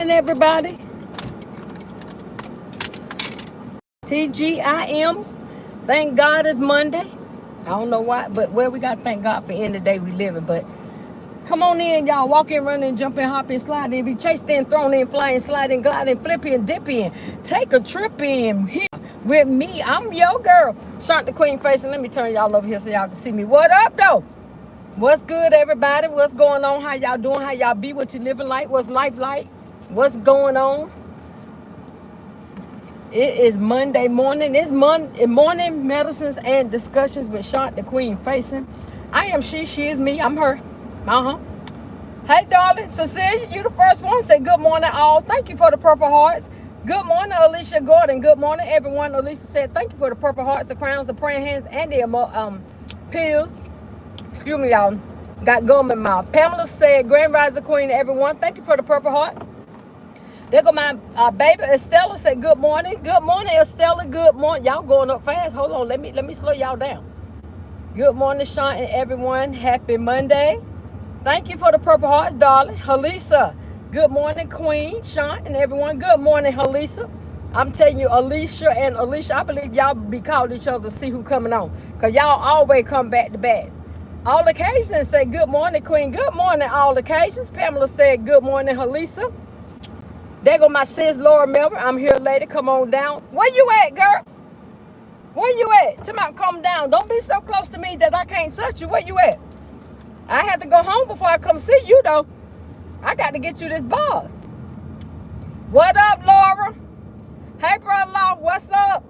And everybody, TGIM. Thank God it's Monday. I don't know why, but we got to thank God for the end of the day we living. But come on in, y'all. Walk in, run in, jump in, hop in, slide in, be chased in, thrown in, flying, sliding, gliding, flip in, dip in. Take a trip in here with me. I'm your girl, ShauntTheQueen Faison. Let me turn y'all over here so y'all can see me. What up, though? What's good, everybody? What's going on? How y'all doing? How y'all be? What you living like? What's life like? What's going on? It is Monday morning. It's morning medicines and discussions with ShauntTheQueen Faison. I am she is me. I'm her. Hey, darling, Cecilia, you the first one. Say good morning, all. Thank you for the purple hearts. Good morning, Alicia Gordon. Good morning, everyone. Alicia said thank you for the purple hearts, the crowns, the praying hands, and the pills. Excuse me, y'all. Got gum in my mouth. Pamela said Grand Rising Queen, everyone. Thank you for the purple heart. There go my baby Estella said good morning. Good morning, Estella. Good morning. Y'all going up fast. Hold on. Let me slow y'all down. Good morning, Sean and everyone. Happy Monday. Thank you for the purple hearts, darling. Halisa. Good morning, Queen. Sean and everyone. Good morning, Halisa. I'm telling you, Alicia and Alicia, I believe y'all be calling each other to see who coming on. Because y'all always come back to back. All occasions say good morning, Queen. Good morning, all occasions. Pamela said good morning, Halisa. There go my sis, Laura Melvin. I'm here, lady. Come on down. Where you at, girl? Where you at? Come on, come down. Don't be so close to me that I can't touch you. Where you at? I have to go home before I come see you, though. I got to get you this ball. What up, Laura? Hey, brother-in-law, what's up?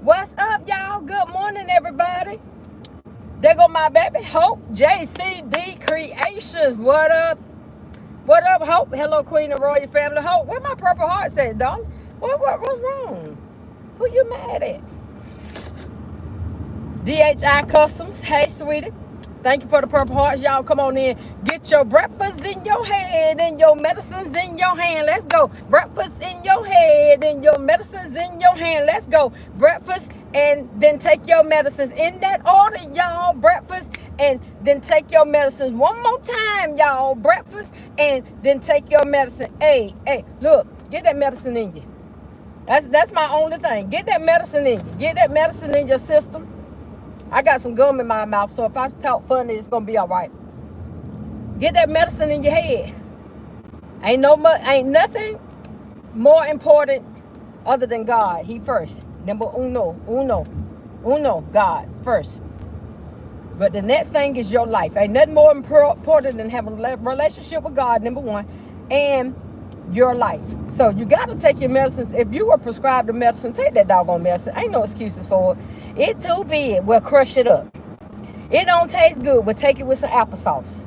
What's up, y'all? Good morning, everybody. There go my baby, Hope, JCD Creations. What up? What up, Hope? Hello, Queen of Royal Family. Hope, where my purple heart at, darling? What's wrong? Who you mad at? DHI Customs. Hey, sweetie. Thank you for the purple hearts. Y'all come on in. Get your breakfast in your head and your medicines in your hand. Let's go. Breakfast in your head and your medicines in your hand. Let's go. Breakfast and then take your medicines in that order, y'all. Breakfast and then take your medicines one more time, y'all. Breakfast and then take your medicine. Hey, look, get that medicine in you. That's my only thing. Get that medicine in you. Get that medicine in your system. I got some gum in my mouth, so if I talk funny, it's gonna be all right. Get that medicine in your head. Ain't nothing more important other than God. He first. Number uno, God first. But the next thing is your life. Ain't nothing more important than having a relationship with God, number one, and your life. So you got to take your medicines. If you were prescribed the medicine, take that doggone medicine. Ain't no excuses for it. It's too big. We'll crush it up. It don't taste good. We'll take it with some applesauce.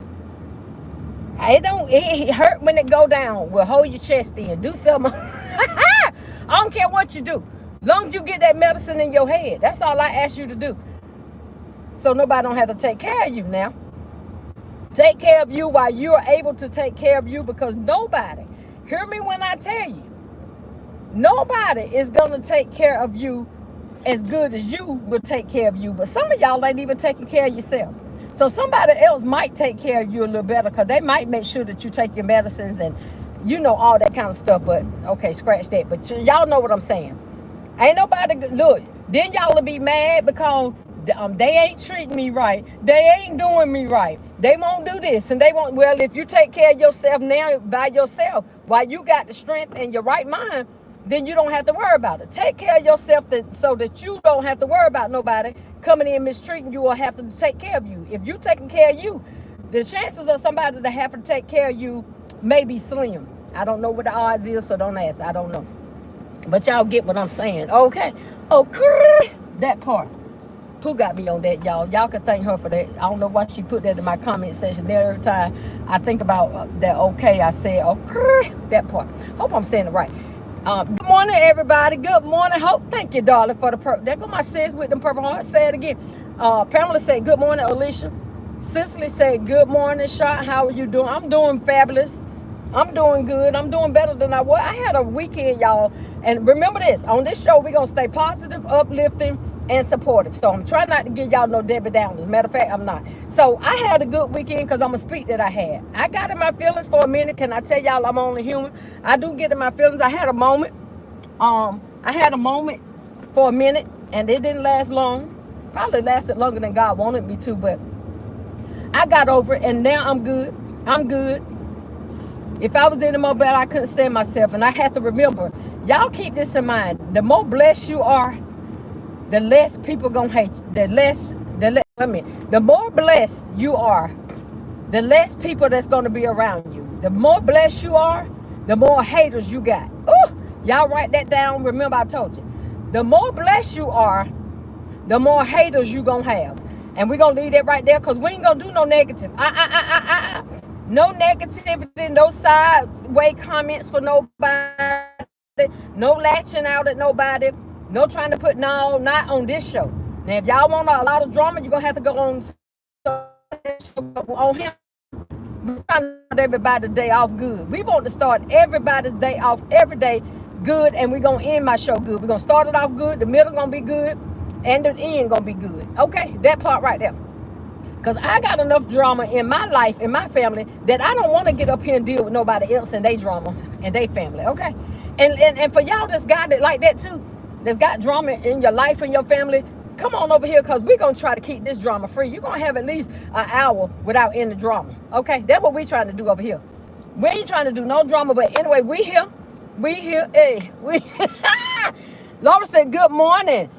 It hurt when it go down. We'll hold your chest in. Do something. I don't care what you do. Long as you get that medicine in your head. That's all I ask you to do. So nobody don't have to take care of you now. Take care of you while you are able to take care of you, because nobody, hear me when I tell you, nobody is going to take care of you as good as you will take care of you. But some of y'all ain't even taking care of yourself. So somebody else might take care of you a little better, because they might make sure that you take your medicines and all that kind of stuff. But okay, scratch that. But y'all know what I'm saying. Ain't nobody, look, then y'all will be mad because they ain't treating me right. They ain't doing me right. They won't do this and they won't. Well, if you take care of yourself now by yourself, while you got the strength and your right mind, then you don't have to worry about it. Take care of yourself so that you don't have to worry about nobody coming in mistreating you or have to take care of you. If you taking care of you, the chances of somebody that have to take care of you may be slim. I don't know what the odds is, so don't ask. I don't know. But y'all get what I'm saying. Okay. Okay. That part. Pooh got me on that, y'all. Y'all can thank her for that. I don't know why she put that in my comment section there. Every time I think about that, okay, I say, okay, that part. Hope I'm saying it right. Good morning, everybody. Good morning. Hope. Thank you, darling, for the purple. There go my sis with them purple hearts. Say it again. Pamela said, good morning, Alicia. Cicely said, good morning, Sean. How are you doing? I'm doing fabulous. I'm doing good. I'm doing better than I was. I had a weekend, y'all. And remember this. On this show, we're going to stay positive, uplifting, and supportive. So I'm trying not to give y'all no Debbie Downers. Matter of fact, I'm not. So I had a good weekend because I'm going to speak that I had. I got in my feelings for a minute. Can I tell y'all I'm only human? I do get in my feelings. I had a moment. I had a moment for a minute, and it didn't last long. Probably lasted longer than God wanted me to, but I got over it, and now I'm good. I'm good. If I was any more bad, I couldn't stand myself, and I have to remember, y'all keep this in mind. The more blessed you are, the less people gonna hate you. The more blessed you are, the less people that's gonna be around you. The more blessed you are, the more haters you got. Ooh, y'all write that down. Remember, I told you. The more blessed you are, the more haters you gonna have. And we're gonna leave that right there because we ain't gonna do no negative. No negativity, no sideway comments for nobody, no lashing out at nobody, no trying to put no, not on this show. Now, if y'all want a lot of drama, you're gonna have to go on him. We're trying to start everybody's day off good. We want to start everybody's day off every day good, and we're gonna end my show good. We're gonna start it off good, the middle gonna be good, and the end gonna be good. Okay, that part right there. Because I got enough drama in my life, in my family, that I don't want to get up here and deal with nobody else and their drama and their family, okay? And for y'all that's got it like that too, that's got drama in your life and your family, come on over here because we're going to try to keep this drama free. You're going to have at least an hour without any drama, okay? That's what we're trying to do over here. We ain't trying to do no drama, but anyway, we here. Hey, Laura said, good morning.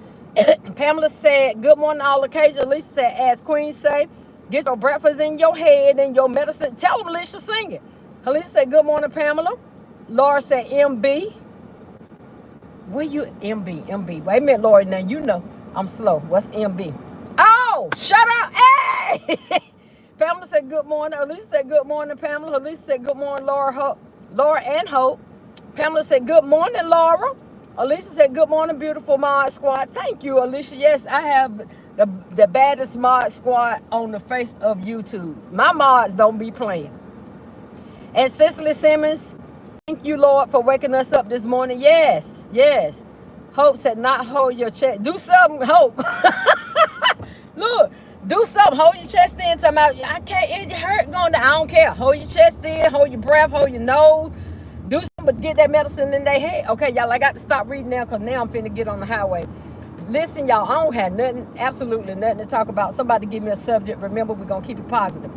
Pamela said, good morning, all occasions. Alicia said, as Queen say, get your breakfast in your head and your medicine. Tell them Alicia sing it. Alicia said, good morning, Pamela. Laura said, MB. Where you, MB? Wait a minute, Laura, now you know I'm slow. What's MB? Oh, shut up. Hey! Pamela said, good morning. Alicia said, good morning, Pamela. Alicia said, good morning, Laura and Hope. Pamela said, good morning, Laura. Alicia said, good morning, beautiful mod squad. Thank you, Alicia. Yes, I have the baddest mod squad on the face of YouTube. My mods don't be playing. And Cicely Simmons, thank you, Lord, for waking us up this morning. Yes. Hope said, not hold your chest. Do something, Hope. Look, do something. Hold your chest in. Talking about, I can't, it hurt going down. I don't care. Hold your chest in, hold your breath, hold your nose. Do something but get that medicine in their head. Okay, y'all, I got to stop reading now because now I'm finna get on the highway. Listen, y'all, I don't have nothing, absolutely nothing to talk about. Somebody give me a subject. Remember, we're going to keep it positive.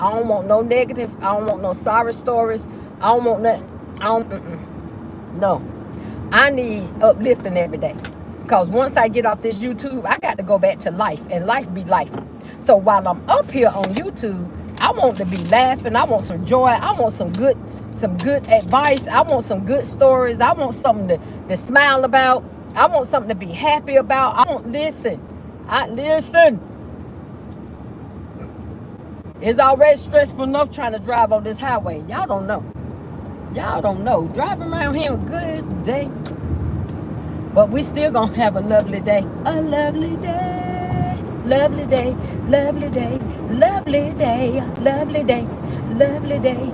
I don't want no negative. I don't want no sorry stories. I don't want nothing. No. I need uplifting every day. Because once I get off this YouTube, I got to go back to life. And life be life. So while I'm up here on YouTube, I want to be laughing. I want some joy. I want some good advice. I want some good stories. I want something to smile about. I want something to be happy about. I want listen. It's already stressful enough trying to drive on this highway. Y'all don't know. Driving around here a good day. But we still gonna have a lovely day. A lovely day. Lovely day. Lovely day. Lovely day. Lovely day. Lovely day.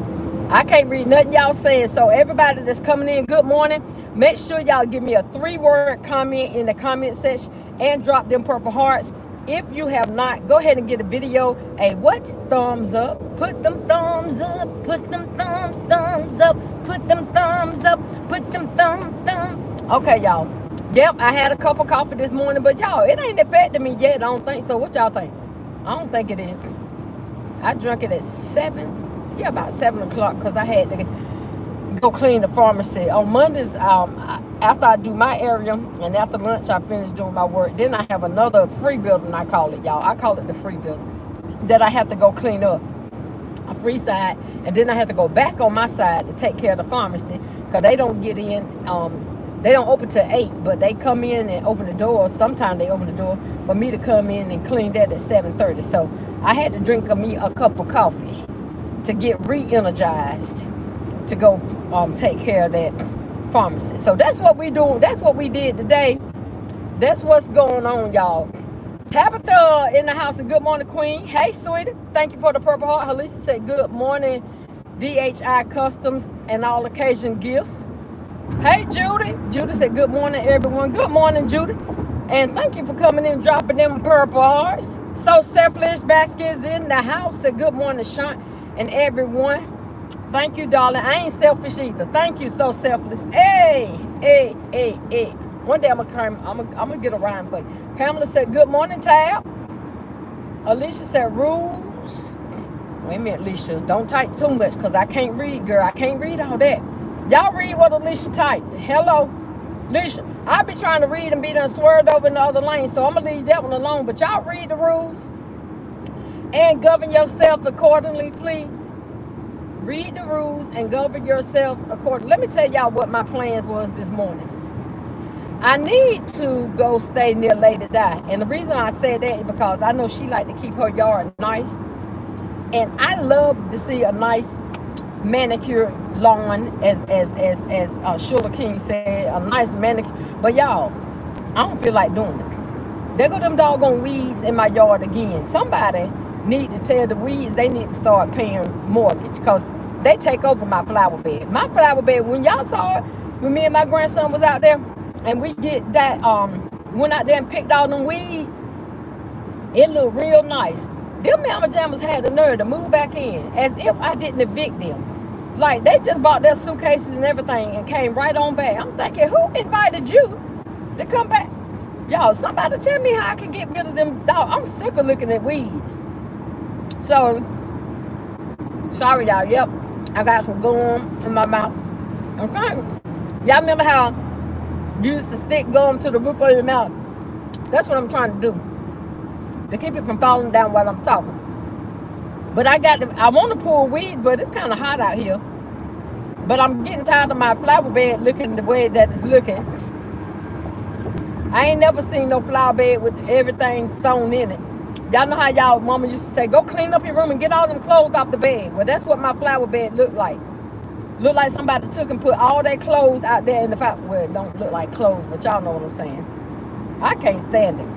I can't read nothing y'all saying. So everybody that's coming in, good morning. Make sure y'all give me a 3-word comment in the comment section and drop them purple hearts. If you have not, go ahead and get a video a what? Thumbs up. Put them thumbs up. Put them thumbs up. Put them thumbs up. Put them thumb. Okay, y'all. Yep, I had a cup of coffee this morning, but y'all, it ain't affected me yet. I don't think so. What y'all think? I don't think it is. I drank it at 7. Yeah, about 7 o'clock because I had to go clean the pharmacy. On Mondays, after I do my area and after lunch, I finish doing my work. Then I have another free building, I call it, y'all. I call it the free building that I have to go clean up. A free side. And then I have to go back on my side to take care of the pharmacy because they don't get in. They don't open till 8, but they come in and open the door. Sometimes they open the door for me to come in and clean that at 7:30. So I had to drink me a cup of coffee to get re-energized to go take care of that pharmacy. So that's what we do. That's what we did today. That's what's going on, y'all. Tabitha in the house. And good morning, Queen. Hey, sweetie. Thank you for the purple heart. Halisa said good morning, DHI Customs and all occasion gifts. Hey, Judy. Judy said good morning, everyone. Good morning, Judy. And thank you for coming in, dropping them purple hearts. So Selfish Baskets in the house. And good morning, Shaunt and everyone. Thank you, darling. I ain't selfish either. Thank you, So Selfless. Hey, hey, hey, hey. One day I'm gonna get a rhyme for you. Pamela said, good morning, Tab. Alicia said, rules. Wait a minute, Alicia. Don't type too much because I can't read, girl. I can't read all that. Y'all read what Alicia typed. Hello, Alicia. I be trying to read and be done swerved over in the other lane, so I'm going to leave that one alone. But y'all read the rules and govern yourselves accordingly, please. Read the rules and govern yourselves accordingly. Let me tell y'all what my plans was this morning. I need to go stay near Lady Di. And the reason I said that is because I know she like to keep her yard nice. And I love to see a nice manicure lawn, as Shula King said, a nice manicure. But y'all, I don't feel like doing it. There go them doggone weeds in my yard again. Somebody need to tell the weeds they need to start paying mortgage because they take over my flower bed. My flower bed, when y'all saw it, when me and my grandson was out there, and we get that, went out there and picked all them weeds, it looked real nice. Them mama jammers had the nerve to move back in as if I didn't evict them. Like, they just bought their suitcases and everything and came right on back. I'm thinking, who invited you to come back? Y'all, somebody tell me how I can get rid of them dogs. I'm sick of looking at weeds. So, sorry, y'all. Yep, I got some gum in my mouth. I'm fine. Y'all remember how you used to stick gum to the roof of your mouth? That's what I'm trying to do, to keep it from falling down while I'm talking. But I want to pull weeds, but it's kind of hot out here. But I'm getting tired of my flower bed looking the way that it's looking. I ain't never seen no flower bed with everything thrown in it. Y'all know how y'all mama used to say, go clean up your room and get all them clothes off the bed. Well, that's what my flower bed looked like. Looked like somebody took and put all their clothes out there in the flower. Well, it don't look like clothes, but y'all know what I'm saying. I can't stand it.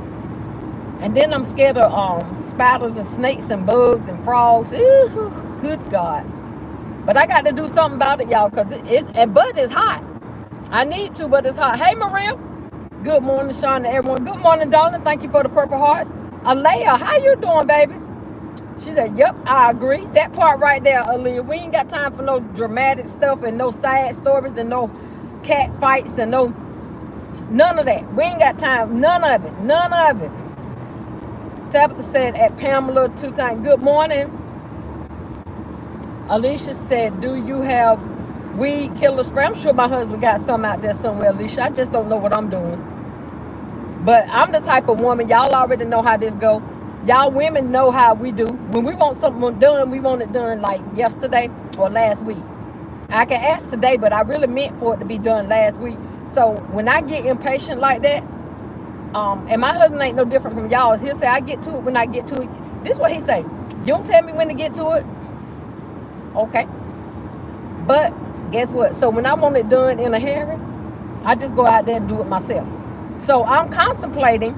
And then I'm scared of spiders and snakes and bugs and frogs. Ooh, good God. But I got to do something about it, y'all, because it's hot. I need to, but it's hot. Hey, Maria. Good morning, Sean, and everyone. Good morning, darling. Thank you for the purple hearts. Alea, how you doing, baby? She said, yep, I agree. That part right there, Alea. We ain't got time for no dramatic stuff and no sad stories and no cat fights and none of that. We ain't got time. None of it. None of it. Tabitha said at Pamela 2 times, good morning. Alicia said, do you have weed killer spray? I'm sure my husband got some out there somewhere, Alicia. I just don't know what I'm doing. But I'm the type of woman, y'all already know how this go. Y'all women know how we do. When we want something done, we want it done like yesterday or last week. I can ask today, but I really meant for it to be done last week. So when I get impatient like that, and my husband ain't no different from y'all. He'll say, I get to it when I get to it. This is what he say. You don't tell me when to get to it. Okay. But guess what? So when I want it done in a hurry, I just go out there and do it myself. So I'm contemplating,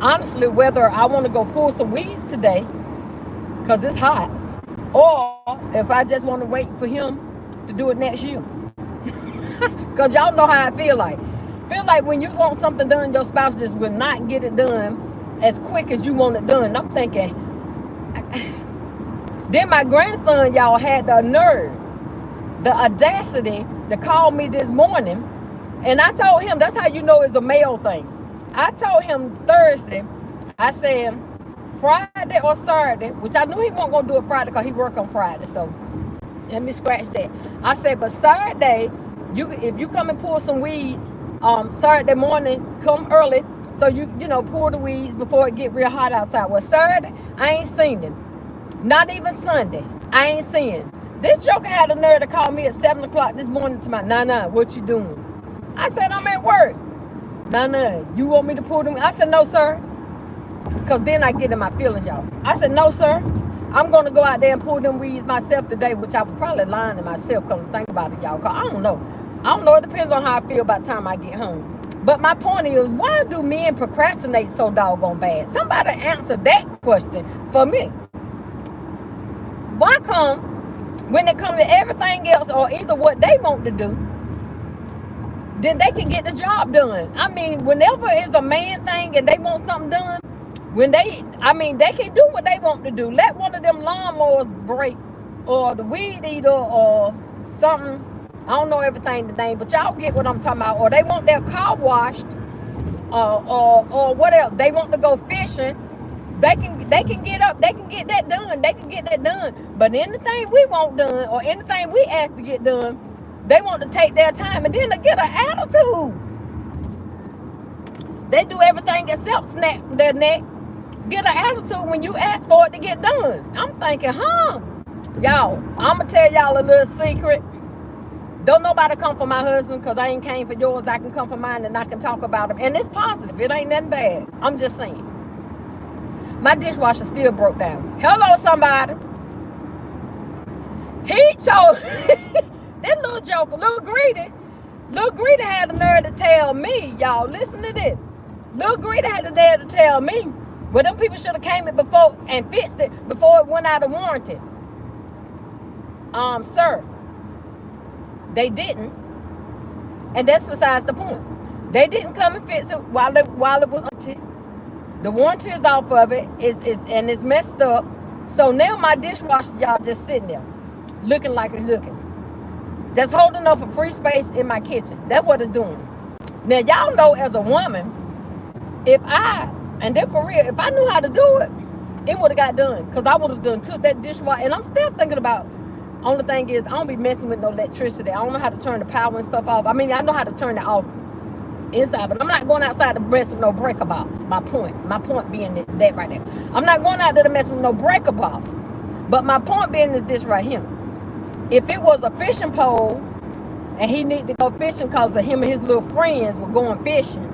honestly, whether I want to go pull some weeds today because it's hot, or if I just want to wait for him to do it next year. Because y'all know how I feel like. Feel like when you want something done, your spouse just will not get it done as quick as you want it done. I'm thinking, then my grandson, y'all, had the nerve, the audacity to call me this morning. And I told him, that's how you know it's a male thing. I told him Thursday, I said, Friday or Saturday, which I knew he wasn't going to do it Friday because he worked on Friday. So let me scratch that. I said, but Saturday, if you come and pull some weeds, Saturday morning, come early, so you pull the weeds before it get real hot outside. Well, Saturday, I ain't seen him. Not even Sunday, I ain't seen him. This joker had the nerve to call me at 7 o'clock this morning to my, nah, what you doing? I said, I'm at work. Nah, you want me to pull them? I said, no, sir. Because then I get in my feelings, y'all. I said, no, sir. I'm going to go out there and pull them weeds myself today, which I was probably lying to myself, come to think about it, y'all. Because I don't know. It depends on how I feel by the time I get home. But my point is, why do men procrastinate so doggone bad? Somebody answer that question for me. Why come, when it comes to everything else or either what they want to do, then they can get the job done. I mean, whenever it's a man thing and they want something done, they can do what they want to do. Let one of them lawnmowers break, or the weed eater, or something. I don't know everything the name, but y'all get what I'm talking about. Or they want their car washed, or what else? They want to go fishing. They can get up. They can get that done. They can get that done. But anything we want done, or anything we ask to get done, they want to take their time, and then they get an attitude. They do everything except snap their neck. Get an attitude when you ask for it to get done. I'm thinking, y'all, I'm going to tell y'all a little secret. Don't nobody come for my husband, because I ain't came for yours. I can come for mine, and I can talk about him. And it's positive. It ain't nothing bad. I'm just saying. My dishwasher still broke down. Hello, somebody. He chose that little joker, little greedy. Little greedy had the nerve to tell me, y'all, listen to this. Little greedy had the nerve to tell me, well, them people should have came in before and fixed it before it went out of warranty. Sir, they didn't. And that's besides the point. They didn't come and fix it while it was warranty. The warranty is off of it, and it's messed up. So now my dishwasher, y'all, just sitting there, looking like it's looking. Just holding up a free space in my kitchen. That's what it's doing. Now, y'all know as a woman, if I knew how to do it, it would have got done. Because I would have took that dishwasher. And I'm still thinking about, only thing is, I don't be messing with no electricity. I don't know how to turn the power and stuff off. I mean, I know how to turn it off inside, but I'm not going outside to mess with no breaker box. My point being that right there. I'm not going out there to mess with no breaker box. But my point being is this right here. If it was a fishing pole and he needed to go fishing because of him and his little friends were going fishing,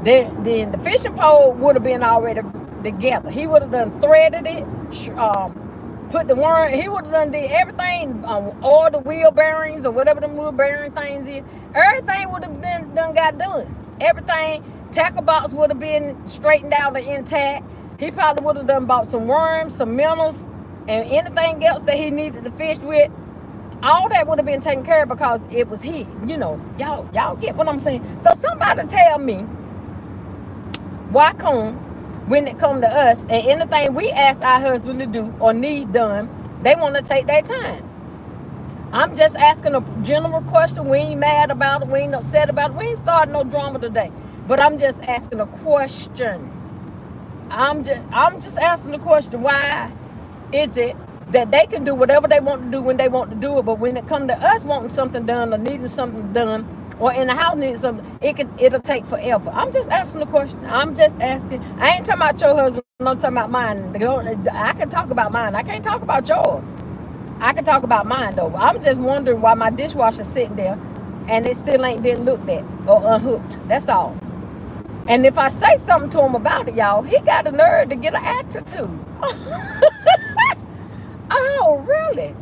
then the fishing pole would have been already together. He would have done threaded it, put the worm, he would have done did everything, all the wheel bearings or whatever the wheel bearing things is. Everything would have been got done. Everything, tackle box would have been straightened out and intact. He probably would have bought some worms, some minnows, and anything else that he needed to fish with. All that would have been taken care of because it was he. You know, y'all get what I'm saying? So somebody tell me, why come when it come to us and anything we ask our husband to do or need done, they want to take their time? I'm just asking a general question. We ain't mad about it. We ain't upset about it. We ain't starting no drama today. But I'm just asking a question. I'm just asking the question, why is it that they can do whatever they want to do when they want to do it, but when it comes to us wanting something done or needing something done, or in the house needing something, it'll take forever? I'm just asking the question. I'm just asking. I ain't talking about your husband. I'm talking about mine. I can talk about mine. I can't talk about yours. I can talk about mine though. I'm just wondering why my dishwasher's sitting there and it still ain't been looked at or unhooked. That's all. And if I say something to him about it, y'all, he got the nerve to get an attitude. Oh, really?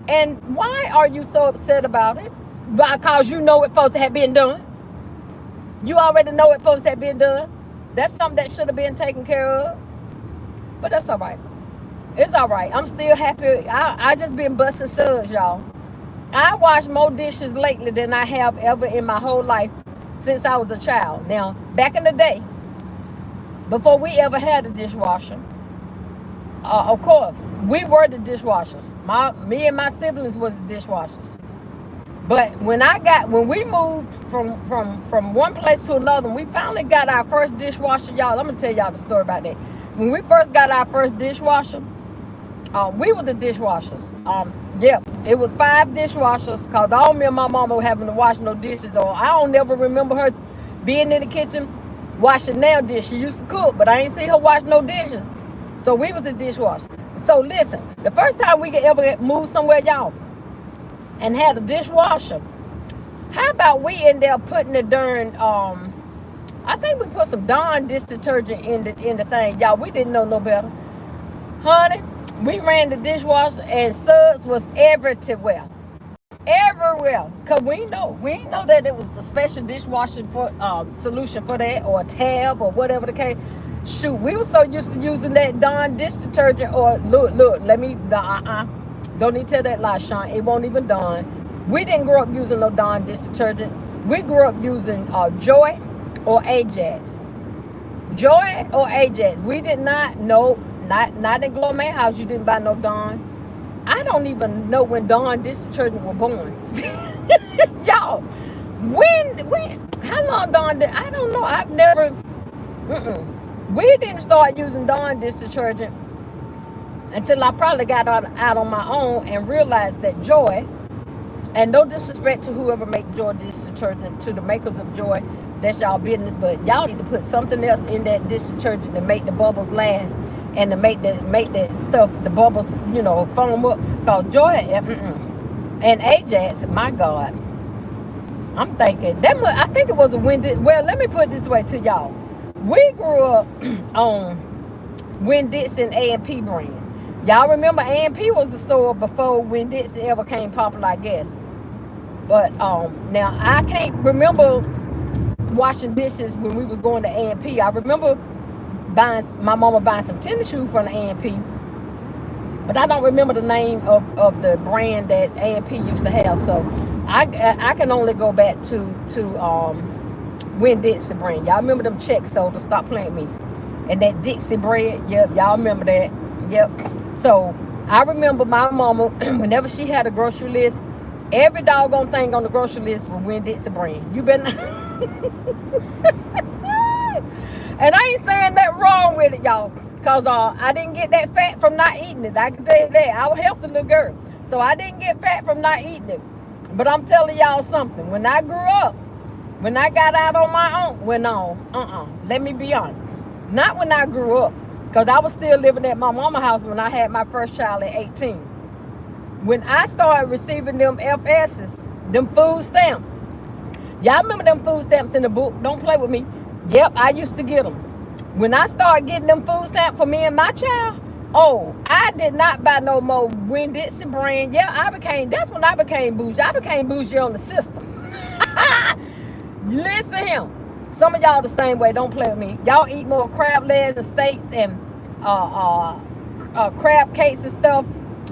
And why are you so upset about it? Because you know it's supposed to have been done. You already know it's supposed to have been done. That's something that should have been taken care of. But that's all right. It's all right. I'm still happy. I just been busting suds, y'all. I washed more dishes lately than I have ever in my whole life since I was a child. Now, back in the day, before we ever had a dishwasher, of course, we were the dishwashers. Me and my siblings was the dishwashers. But when we moved from one place to another, we finally got our first dishwasher, y'all. I'm gonna tell y'all the story about that. When we first got our first dishwasher, we were the dishwashers. Yeah, it was 5 dishwashers because all me and my mama were having to wash no dishes. Or I don't never remember her being in the kitchen washing nail dishes. She used to cook, but I ain't see her wash no dishes. So we was the dishwasher. So listen, the first time we could ever move somewhere, y'all, and had a dishwasher, how about we end up putting the darn, I think we put some Dawn dish detergent in the thing, y'all. We didn't know no better. Honey, we ran the dishwasher and suds was everywhere. Everywhere. Because we ain't know that it was a special dishwasher for solution for that, or a tab, or whatever the case. Shoot, we were so used to using that Dawn dish detergent, or look, let me, don't even tell that lie, Sean. It won't even dawn. We didn't grow up using no Dawn dish detergent. We grew up using Joy or Ajax. Joy or Ajax. We did not know, not in Glow Man House, you didn't buy no Dawn. I don't even know when Dawn Dish Detergent were born. Y'all, how long Dawn did, I don't know. I've never, we didn't start using Dawn Dish Detergent until I probably got out on my own and realized that Joy, and no disrespect to whoever make Joy dish detergent, to the makers of Joy, that's y'all business, but y'all need to put something else in that dish detergent to make the bubbles last and to make that stuff, the bubbles, foam up. Cause Joy and Ajax, my God, I'm thinking I think it was a Winn-Dixie. Well, let me put it this way to y'all. We grew up on Winn-Dixie and A&P brand. Y'all remember A&P was the store before Winn-Dixie ever came popular, I guess. But now I can't remember washing dishes when we was going to A&P. I remember my mama buying some tennis shoes from the A&P, but I don't remember the name of the brand that A&P used to have. So I can only go back to Winn-Dixie brand. Y'all remember them Czech sodas? Stop playing me. And that Dixie bread. Yep, y'all remember that. Yep. So I remember my mama, whenever she had a grocery list, every doggone thing on the grocery list was Winn-Dixie brand. You better and I ain't saying that wrong with it, y'all, because I didn't get that fat from not eating it. I can tell you that. I was a healthy little girl, so I didn't get fat from not eating it. But I'm telling y'all something. When I grew up, when I got out on my own, let me be honest. Not when I grew up, because I was still living at my mama's house when I had my first child at 18. When I started receiving them FSs, them food stamps. Y'all remember them food stamps in the book? Don't play with me. Yep, I used to get them. When I started getting them food stamps for me and my child, I did not buy no more Winn-Dixie brand. Yeah, that's when I became bougie. I became bougie on the system. Listen here. Some of y'all the same way. Don't play with me. Y'all eat more crab legs and steaks and crab cakes and stuff.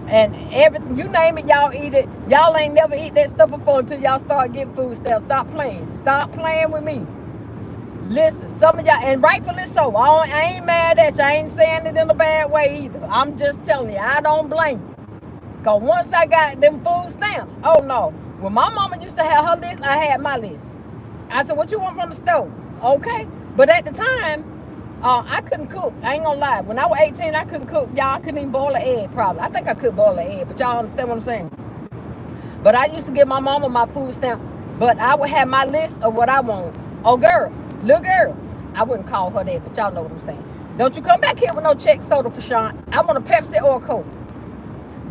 And everything, you name it, y'all eat it. Y'all ain't never eat that stuff before until y'all start getting food stamps. Stop playing. Stop playing with me. Listen, some of y'all, and rightfully so. I ain't mad at you. I ain't saying it in a bad way either. I'm just telling you, I don't blame you. Because once I got them food stamps, oh no. When my mama used to have her list, I had my list. I said, what you want from the stove? Okay. But at the time, I couldn't cook. I ain't gonna lie. When I was 18, I couldn't cook. Y'all, I couldn't even boil an egg probably. I think I could boil an egg, but y'all understand what I'm saying? But I used to give my mama my food stamp, but I would have my list of what I want. Oh, girl, little girl. I wouldn't call her that, but y'all know what I'm saying. Don't you come back here with no Czech soda for Sean. I want a Pepsi or a Coke.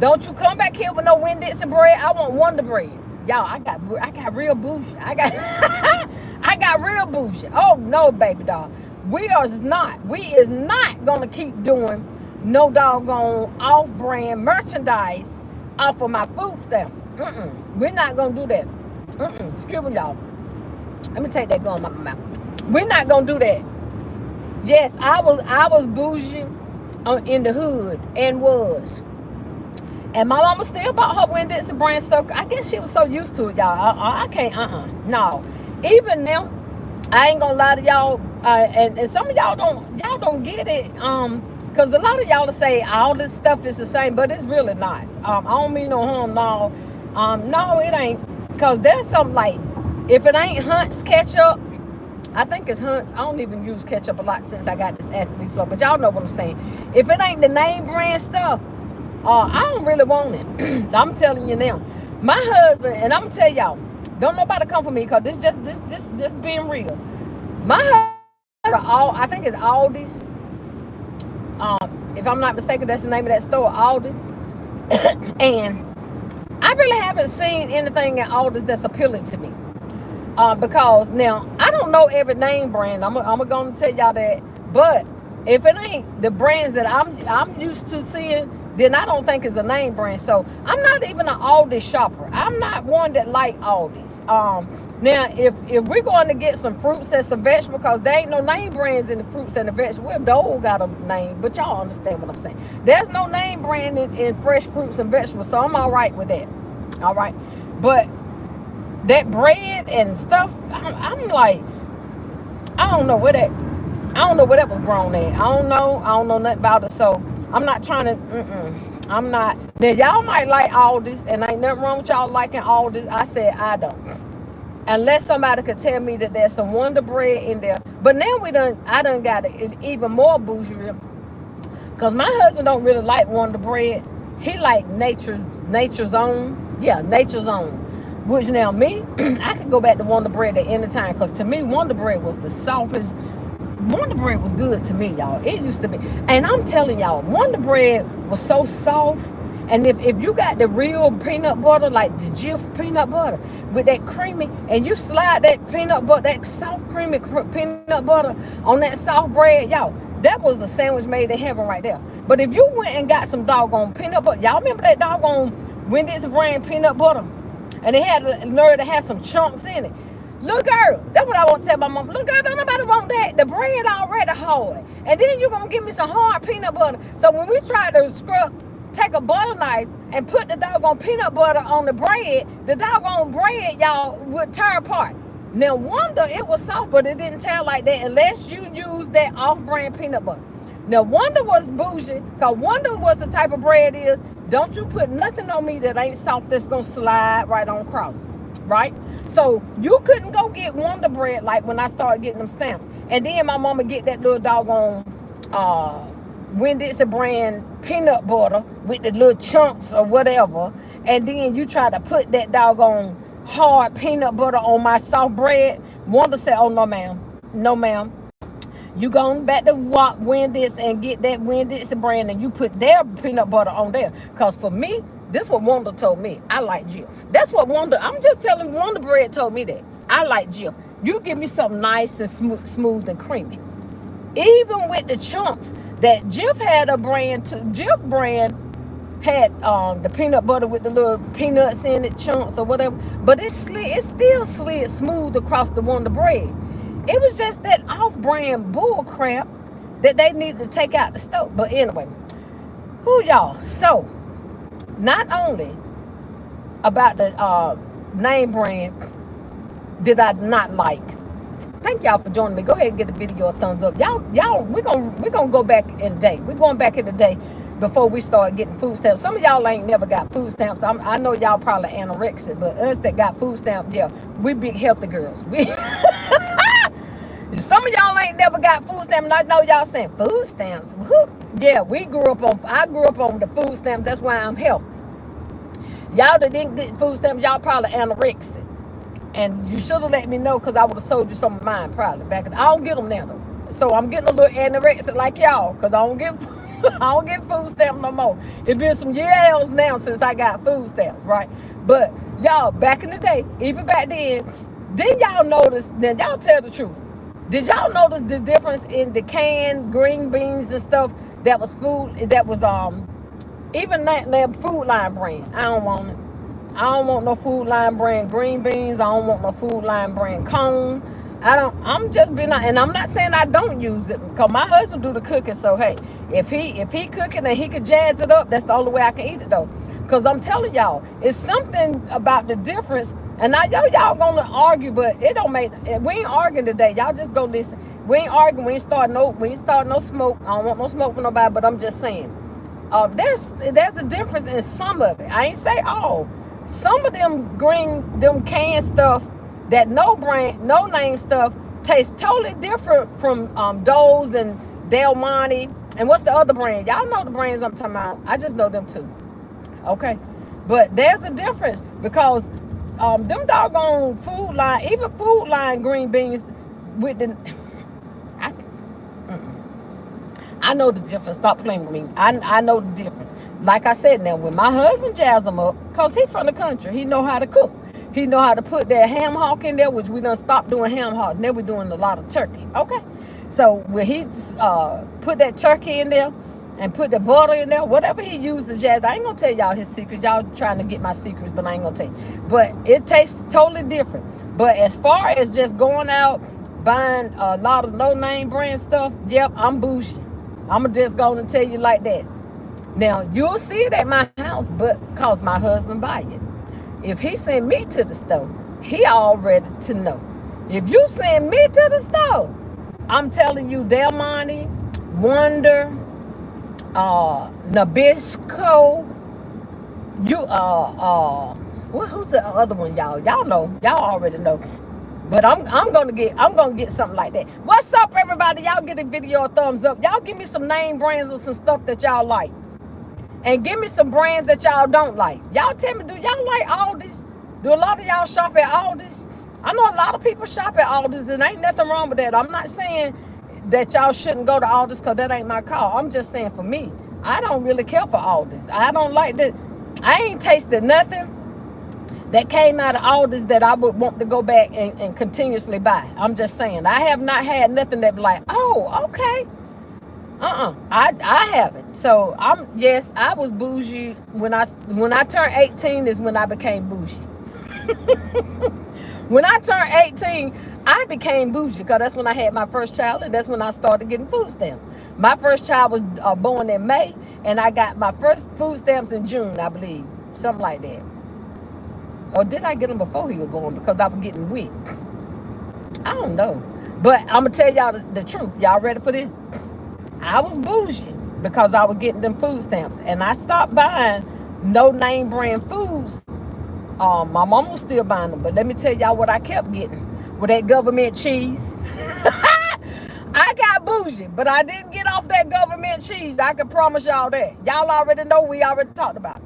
Don't you come back here with no Winn-Dixie bread. I want Wonder Bread. Y'all, I got real bougie. I got real bougie. Oh, no, baby doll. We is not gonna keep doing no doggone off-brand merchandise off of my food stamp. We're not gonna do that. Excuse me, y'all. Let me take that gum out my mouth. We're not gonna do that. Yes, I was bougie in the hood and was. And my mama still bought her Winn-Dixie brand stuff. I guess she was so used to it, y'all. I can't, no. Even now, I ain't gonna lie to y'all, and some of y'all don't get it, because a lot of y'all will say all this stuff is the same, but it's really not. I don't mean no harm, no. No, it ain't, because there's something like, if it ain't Hunt's ketchup, I think it's Hunt's. I don't even use ketchup a lot since I got this acid flow, but y'all know what I'm saying. If it ain't the name brand stuff, I don't really want it. I'm telling you now. My husband, and I'm gonna tell y'all, don't nobody come for me, because this just being real. My husband, I think it's Aldi's. If I'm not mistaken, that's the name of that store, Aldi's. And I really haven't seen anything at Aldi's that's appealing to me. Because now, I don't know every name brand. I'm going to tell y'all that. But if it ain't the brands that I'm used to seeing, then I don't think it's a name brand. So I'm not even an Aldi shopper. I'm not one that like Aldi's. Now, if we're going to get some fruits and some vegetables, because there ain't no name brands in the fruits and the vegetables. Well, Dole got a name, but y'all understand what I'm saying. There's no name brand in fresh fruits and vegetables, so I'm all right with that. All right. But that bread and stuff, I'm like, I don't know where that was grown at. I don't know nothing about it. So I'm not trying to. I'm not. Now y'all might like all this, and ain't nothing wrong with y'all liking all this. I said I don't. Unless somebody could tell me that there's some Wonder Bread in there. But now I done got it even more bougie. Cause my husband don't really like Wonder Bread. He like nature's own. Yeah, nature's own. Which now me, I could go back to Wonder Bread at any time. Cause to me, Wonder Bread was the softest. Wonder Bread was good to me, y'all. It used to be. And I'm telling y'all, Wonder Bread was so soft. And if you got the real peanut butter, like the Jif peanut butter, with that creamy, and you slide that peanut butter, that soft creamy peanut butter on that soft bread, y'all, that was a sandwich made in heaven right there. But if you went and got some doggone peanut butter, y'all remember that doggone Wendy's brand peanut butter? And it had the nerve to have some chunks in it. Look, girl, that's what I want to tell my mom. Look, girl, don't nobody want that. The bread already hard. And then you're going to give me some hard peanut butter. So when we try to take a butter knife and put the doggone peanut butter on the bread, the doggone bread, y'all, would tear apart. Now, Wonder, it was soft, but it didn't tear like that unless you use that off-brand peanut butter. Now, Wonder was bougie, because Wonder was the type of bread is, don't you put nothing on me that ain't soft that's going to slide right on across, right? So, you couldn't go get Wonder Bread like when I started getting them stamps. And then my mama get that little doggone Wendy's brand peanut butter with the little chunks or whatever, and then you try to put that doggone hard peanut butter on my soft bread. Wanda said, oh no ma'am, you going back to Wendy's and get that Wendy's brand and you put their peanut butter on there. Because for me, this what Wanda told me, I like Jif. That's what Wanda, I'm just telling Wonder Bread told me that I like Jif. You give me something nice and smooth and creamy, even with the chunks. That Jif had a brand, Jif brand had the peanut butter with the little peanuts in it, chunks or whatever. But it still slid smooth across the Wonder Bread. It was just that off-brand bull crap that they needed to take out the stove. But anyway, y'all? So, not only about the name brand did I not like. Thank y'all for joining me. Go ahead and give the video a thumbs up. Y'all, we're gonna go back in the day. We're going back in the day before we start getting food stamps. Some of y'all ain't never got food stamps. I know y'all probably anorexic, but us that got food stamps, yeah, we big healthy girls. Some of y'all ain't never got food stamps, and I know y'all saying food stamps. Yeah, I grew up on the food stamps. That's why I'm healthy. Y'all that didn't get food stamps, y'all probably anorexic. And you should have let me know, because I would have sold you some of mine probably back. I don't get them now though. So I'm getting a little anorexic like y'all, because I don't get food stamps no more. It's been some years now since I got food stamps, right? But y'all, back in the day, even back then y'all notice, then y'all tell the truth. Did y'all notice the difference in the canned green beans and stuff that was food, that was even that Food Line brand? I don't want it. I don't want no Food Line brand green beans. I don't want no Food Line brand cone. I'm just being, and I'm not saying I don't use it, because my husband do the cooking. So hey, if he cooking and he could jazz it up, that's the only way I can eat it though. Because I'm telling y'all, it's something about the difference. And I know y'all gonna argue, but it don't make. We ain't arguing today. Y'all just go listen. We ain't arguing. We ain't starting no smoke. I don't want no smoke for nobody. But I'm just saying, there's a difference in some of it. I ain't say all. Some of them canned stuff, that no name stuff, tastes totally different from Doe's and Del Monte. And what's the other brand? Y'all know the brands I'm talking about. I just know them too. Okay. But there's a difference, because them doggone Food Line, even Food Line green beans with the... I know the difference. Stop playing with me. I know the difference. Like I said, now, when my husband jazz them up, because he's from the country, he know how to cook. He know how to put that ham hock in there, which we done stopped doing ham hock. Now we're doing a lot of turkey. Okay. So when he put that turkey in there and put the butter in there, whatever he used to jazz, I ain't going to tell y'all his secrets. Y'all trying to get my secrets, but I ain't going to tell you. But it tastes totally different. But as far as just going out, buying a lot of no-name brand stuff, yep, I'm bougie. I'm just going to tell you like that. Now, you'll see it at my house, but because my husband buy it. If he send me to the store, he all ready to know. If you send me to the store, I'm telling you, Del Monte, Wonder, Nabisco, who's the other one, y'all? Y'all know, y'all already know. But I'm gonna get something like that. What's up, everybody? Y'all get a video a thumbs up. Y'all give me some name brands or some stuff that y'all like, and give me some brands that y'all don't like. Y'all tell me, do y'all like Aldi's? Do a lot of y'all shop at Aldi's? I know a lot of people shop at Aldi's, and ain't nothing wrong with that. I'm not saying that y'all shouldn't go to Aldi's, because that ain't my call. I'm just saying, for me, I don't really care for Aldi's. I don't like that. I ain't tasted nothing that came out of Aldi's that I would want to go back and continuously buy. I'm just saying, I have not had nothing that be like, oh, okay. I haven't. So yes, I was bougie when I turned 18 is when I became bougie. When I turned 18, I became bougie, because that's when I had my first child, and that's when I started getting food stamps. My first child was born in May, and I got my first food stamps in June, I believe, something like that. Or did I get them before he was born, because I was getting weak? I don't know. But I'm going to tell y'all the truth. Y'all ready for this? I was bougie because I was getting them food stamps. And I stopped buying no name brand foods. My mom was still buying them. But let me tell y'all what I kept getting. With that government cheese. I got bougie, but I didn't get off that government cheese. I can promise y'all that. Y'all already know, we already talked about it.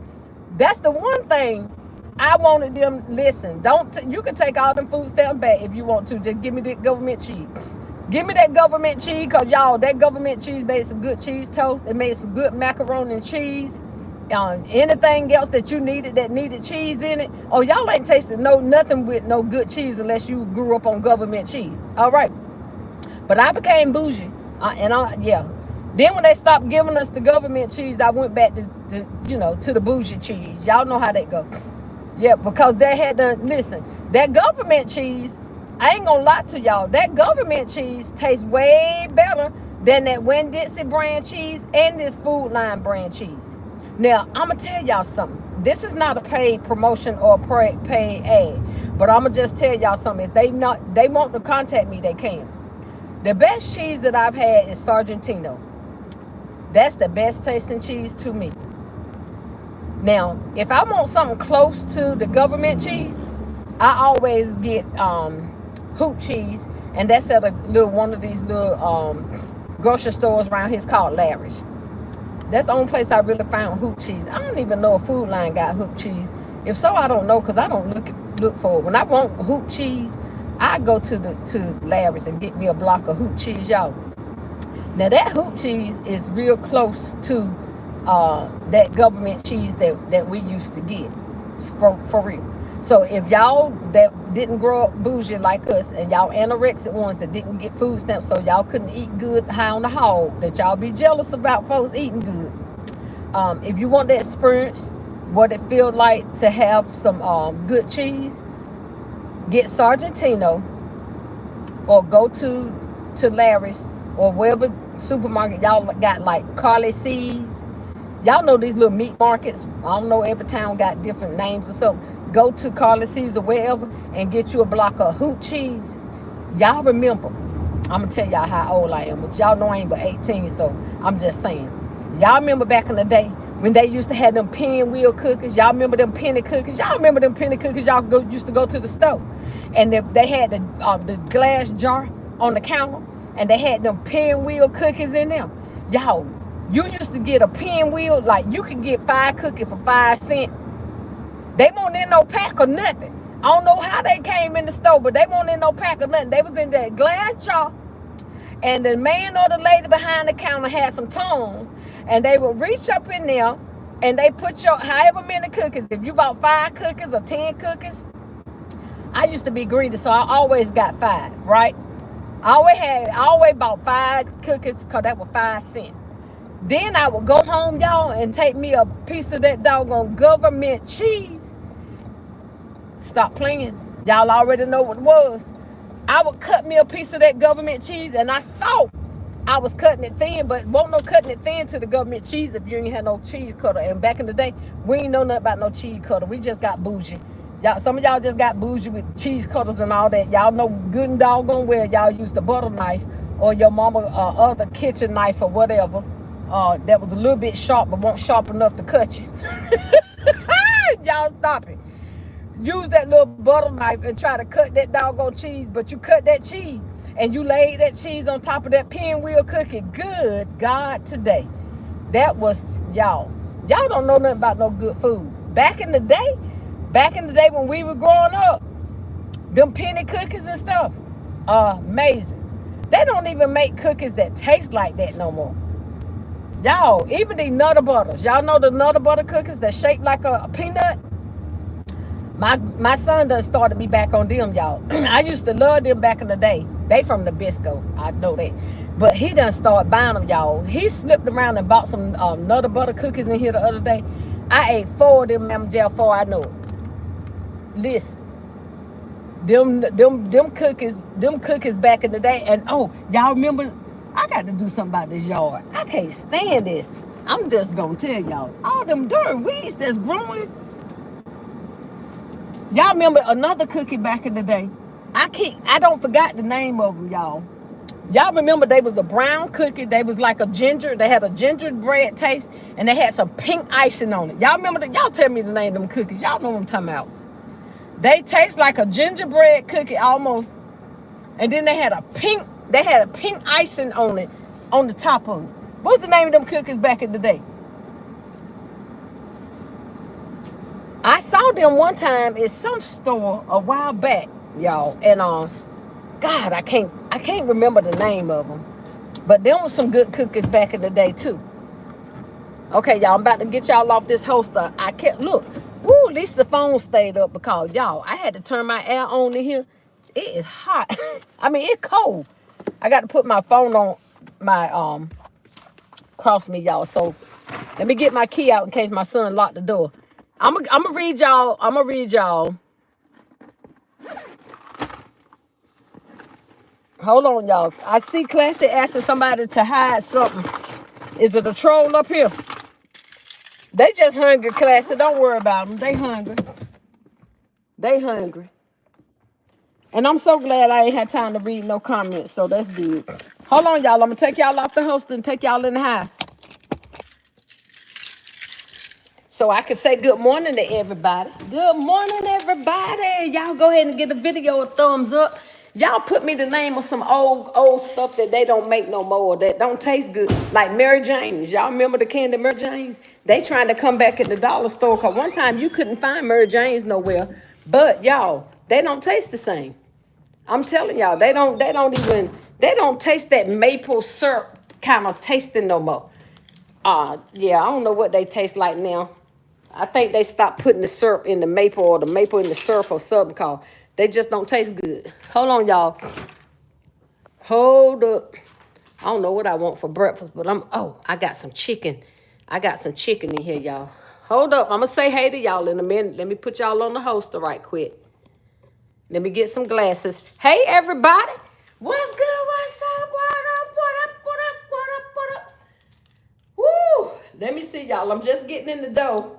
That's the one thing I wanted them. Listen, you can take all them food stamps back if you want to. Just give me that government cheese. Give me that government cheese, because y'all, that government cheese made some good cheese toast. It made some good macaroni and cheese. Anything else that you needed that needed cheese in it. Oh, y'all ain't tasted nothing with no good cheese unless you grew up on government cheese. All right. But I became bougie. Yeah. Then when they stopped giving us the government cheese, I went back to the bougie cheese. Y'all know how that go. Yeah, because they had to, listen, that government cheese, I ain't gonna lie to y'all, that government cheese tastes way better than that Winn-Dixie brand cheese and this Food Line brand cheese. Now, I'm gonna tell y'all something. This is not a paid promotion or a paid ad, but I'm gonna just tell y'all something. If they want to contact me, they can. The best cheese that I've had is Sargentino. That's the best tasting cheese to me. Now, if I want something close to the government cheese, I always get hoop cheese, and that's at one of these little grocery stores around here. It's called Larry's. That's the only place I really found hoop cheese. I don't even know if Food Line got hoop cheese. If so, I don't know, because I don't look for it. When I want hoop cheese, I go to Larry's and get me a block of hoop cheese, y'all. Now that hoop cheese is real close to that government cheese that we used to get, for real. So if y'all that didn't grow up bougie like us, and y'all anorexic ones that didn't get food stamps, so y'all couldn't eat good high on the hog, that y'all be jealous about folks eating good. If you want that experience, what it feels like to have some good cheese, get Sargentino, or go to Larry's, or wherever supermarket y'all got, like Carly C's. Y'all know these little meat markets. I don't know, every town got different names or something. Go to Carly C's or wherever and get you a block of hoop cheese. Y'all remember, I'm going to tell y'all how old I am, but y'all know I ain't but 18, so I'm just saying. Y'all remember back in the day when they used to have them pinwheel cookies? Y'all remember them penny cookies? Y'all remember them penny cookies? Y'all used to go to the store, and they had the glass jar on the counter, and they had them pinwheel cookies in them. Y'all, you used to get a pinwheel, like you could get 5 cookies for 5 cents. They weren't in no pack or nothing. I don't know how they came in the store, but they weren't in no pack or nothing. They was in that glass jar, and the man or the lady behind the counter had some tongs, and they would reach up in there, and they put your however many cookies. If you bought 5 cookies or 10 cookies, I used to be greedy, so I always got 5, right? I always bought 5 cookies, because that was 5 cents. Then I would go home, y'all, and take me a piece of that doggone government cheese. Stop playing. Y'all already know what it was. I would cut me a piece of that government cheese, and I thought I was cutting it thin, but won't no cutting it thin to the government cheese if you ain't had no cheese cutter. And back in the day, we ain't know nothing about no cheese cutter. We just got bougie. Y'all, some of y'all just got bougie with cheese cutters and all that. Y'all know good and doggone well y'all used the butter knife or your mama other kitchen knife or whatever. That was a little bit sharp but won't sharp enough to cut you. Y'all stop it. Use that little butter knife and try to cut that doggone cheese, but you cut that cheese and you laid that cheese on top of that pinwheel cookie. Good God, today. That was, y'all don't know nothing about no good food. Back in the day when we were growing up, them penny cookies and stuff, amazing. They don't even make cookies that taste like that no more. Y'all, even the Nutter Butters. Y'all know the Nutter Butter cookies that shape like a peanut? My son done started me back on them, y'all. I used to love them back in the day. They from Nabisco, I know that. But he done started buying them, y'all. He slipped around and bought some Nutter Butter cookies in here the other day. I ate 4 of them, Mama Jail, 4 I know it. Listen, them cookies back in the day. And oh, y'all remember, I got to do something about this yard. I can't stand this. I'm just gonna tell y'all, all them darn weeds that's growing. Y'all remember another cookie back in the day? I don't forgot the name of them, y'all. Y'all remember they was a brown cookie. They was like they had a gingerbread taste, and they had some pink icing on it. Y'all remember that? Y'all tell me the name of them cookies. Y'all know what I'm talking about. They taste like a gingerbread cookie almost, and then they had a pink icing on it, on the top of it. What's the name of them cookies back in the day? I saw them one time in some store a while back, y'all, and God, I can't remember the name of them, but there was some good cookies back in the day too. Okay, y'all, I'm about to get y'all off this holster. I kept look, woo, at least the phone stayed up because y'all, I had to turn my air on in here. It is hot. I mean, it's cold. I got to put my phone on my cross me, y'all. So let me get my key out in case my son locked the door. I'm gonna read y'all. Hold on, y'all. I see Classy asking somebody to hide something. Is it a troll up here? They just hungry, Classy. Don't worry about them. They hungry. They hungry. And I'm so glad I ain't had time to read no comments, so that's good. Hold on, y'all. I'm gonna take y'all off the host and take y'all in the house, so I can say good morning to everybody. Good morning, everybody. Y'all go ahead and give the video a thumbs up. Y'all put me the name of some old stuff that they don't make no more, that don't taste good. Like Mary Jane's. Y'all remember the candy Mary Jane's? They trying to come back at the dollar store, because one time you couldn't find Mary Jane's nowhere. But y'all, they don't taste the same. I'm telling y'all, they don't taste that maple syrup kind of tasting no more. Yeah, I don't know what they taste like now. I think they stopped putting the syrup in the maple, or the maple in the syrup or something, called. They just don't taste good. Hold on, y'all. Hold up. I don't know what I want for breakfast, but I got some chicken. I got some chicken in here, y'all. Hold up. I'm going to say hey to y'all in a minute. Let me put y'all on the holster right quick. Let me get some glasses. Hey, everybody. What's good? What's up? What up? Woo. Let me see, y'all. I'm just getting in the door.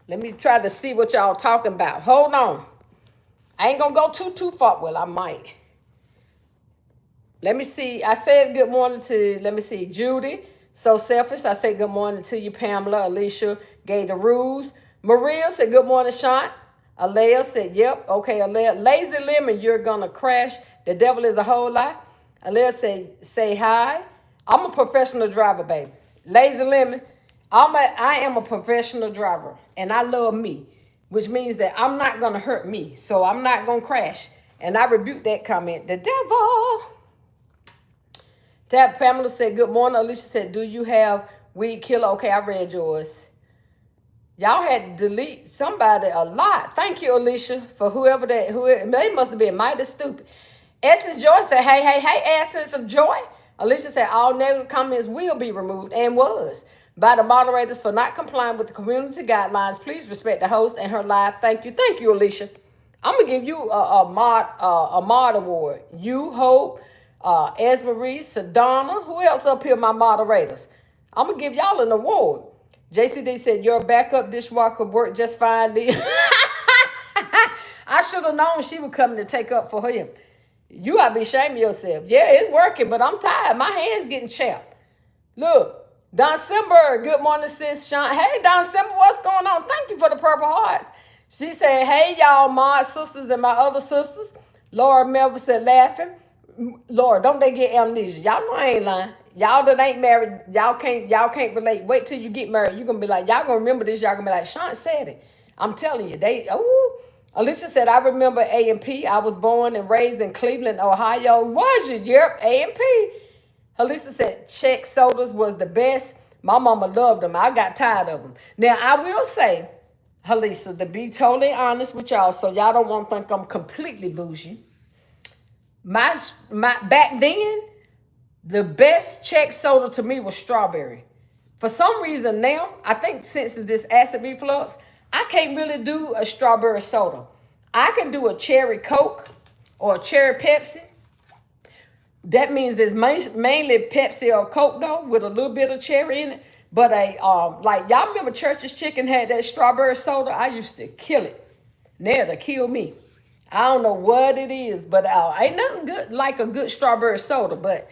Let me try to see what y'all talking about. Hold on. I ain't going to go too far. Well, I might. Let me see. I said good morning to, let me see, Judy. So selfish. I said good morning to you, Pamela. Alicia gave the rules. Maria said good morning, Shaunt. Alea said, yep. Okay, Alea. Lazy Lemon, you're going to crash. The devil is a whole lot. Alea said, say hi. I'm a professional driver, baby. Lazy Lemon, I am a professional driver, and I love me, which means that I'm not going to hurt me, so I'm not going to crash. And I rebuke that comment. The devil. Tab Pamela said, good morning. Alicia said, do you have weed killer? Okay, I read yours. Y'all had to delete somebody a lot. Thank you, Alicia, for whoever they must have been mighty stupid. Essence Joy said, hey, Essence of Joy. Alicia said, all negative comments will be removed, and was, by the moderators for not complying with the community guidelines. Please respect the host and her live. Thank you, Alicia. I'm going to give you a mod award. You, Hope, Esmarie, Sedona. Who else up here, my moderators? I'm going to give y'all an award. JCD said, your backup dishwasher worked just fine. should have known she was coming to take up for him. You ought to be ashamed of yourself. Yeah, it's working, but I'm tired. My hands getting chapped. Look, Don Simber, good morning, sis Sean. Hey, Don Simber, what's going on? Thank you for the purple hearts. She said, hey, y'all, my sisters and my other sisters. Laura Melvin said, laughing. Lord, don't they get amnesia? Y'all know I ain't lying. Y'all that ain't married, y'all can't relate. Wait till you get married. You're gonna be like, y'all gonna remember this. Y'all gonna be like, Sean said it. I'm telling you, Alicia said, I remember A&P. I was born and raised in Cleveland, Ohio. Was you? Yep, A&P. Alicia said, Czech sodas was the best. My mama loved them. I got tired of them. Now, I will say, Alicia, to be totally honest with y'all, so y'all don't want to think I'm completely bougie. My back then, the best Czech soda to me was strawberry. For some reason now, I think since this acid reflux, I can't really do a strawberry soda. I can do a cherry Coke or a cherry Pepsi. That means it's mainly Pepsi or Coke though, with a little bit of cherry in it. But like y'all remember Church's Chicken had that strawberry soda? I used to kill it. Now to kill me. I don't know what it is, but ain't nothing good like a good strawberry soda. But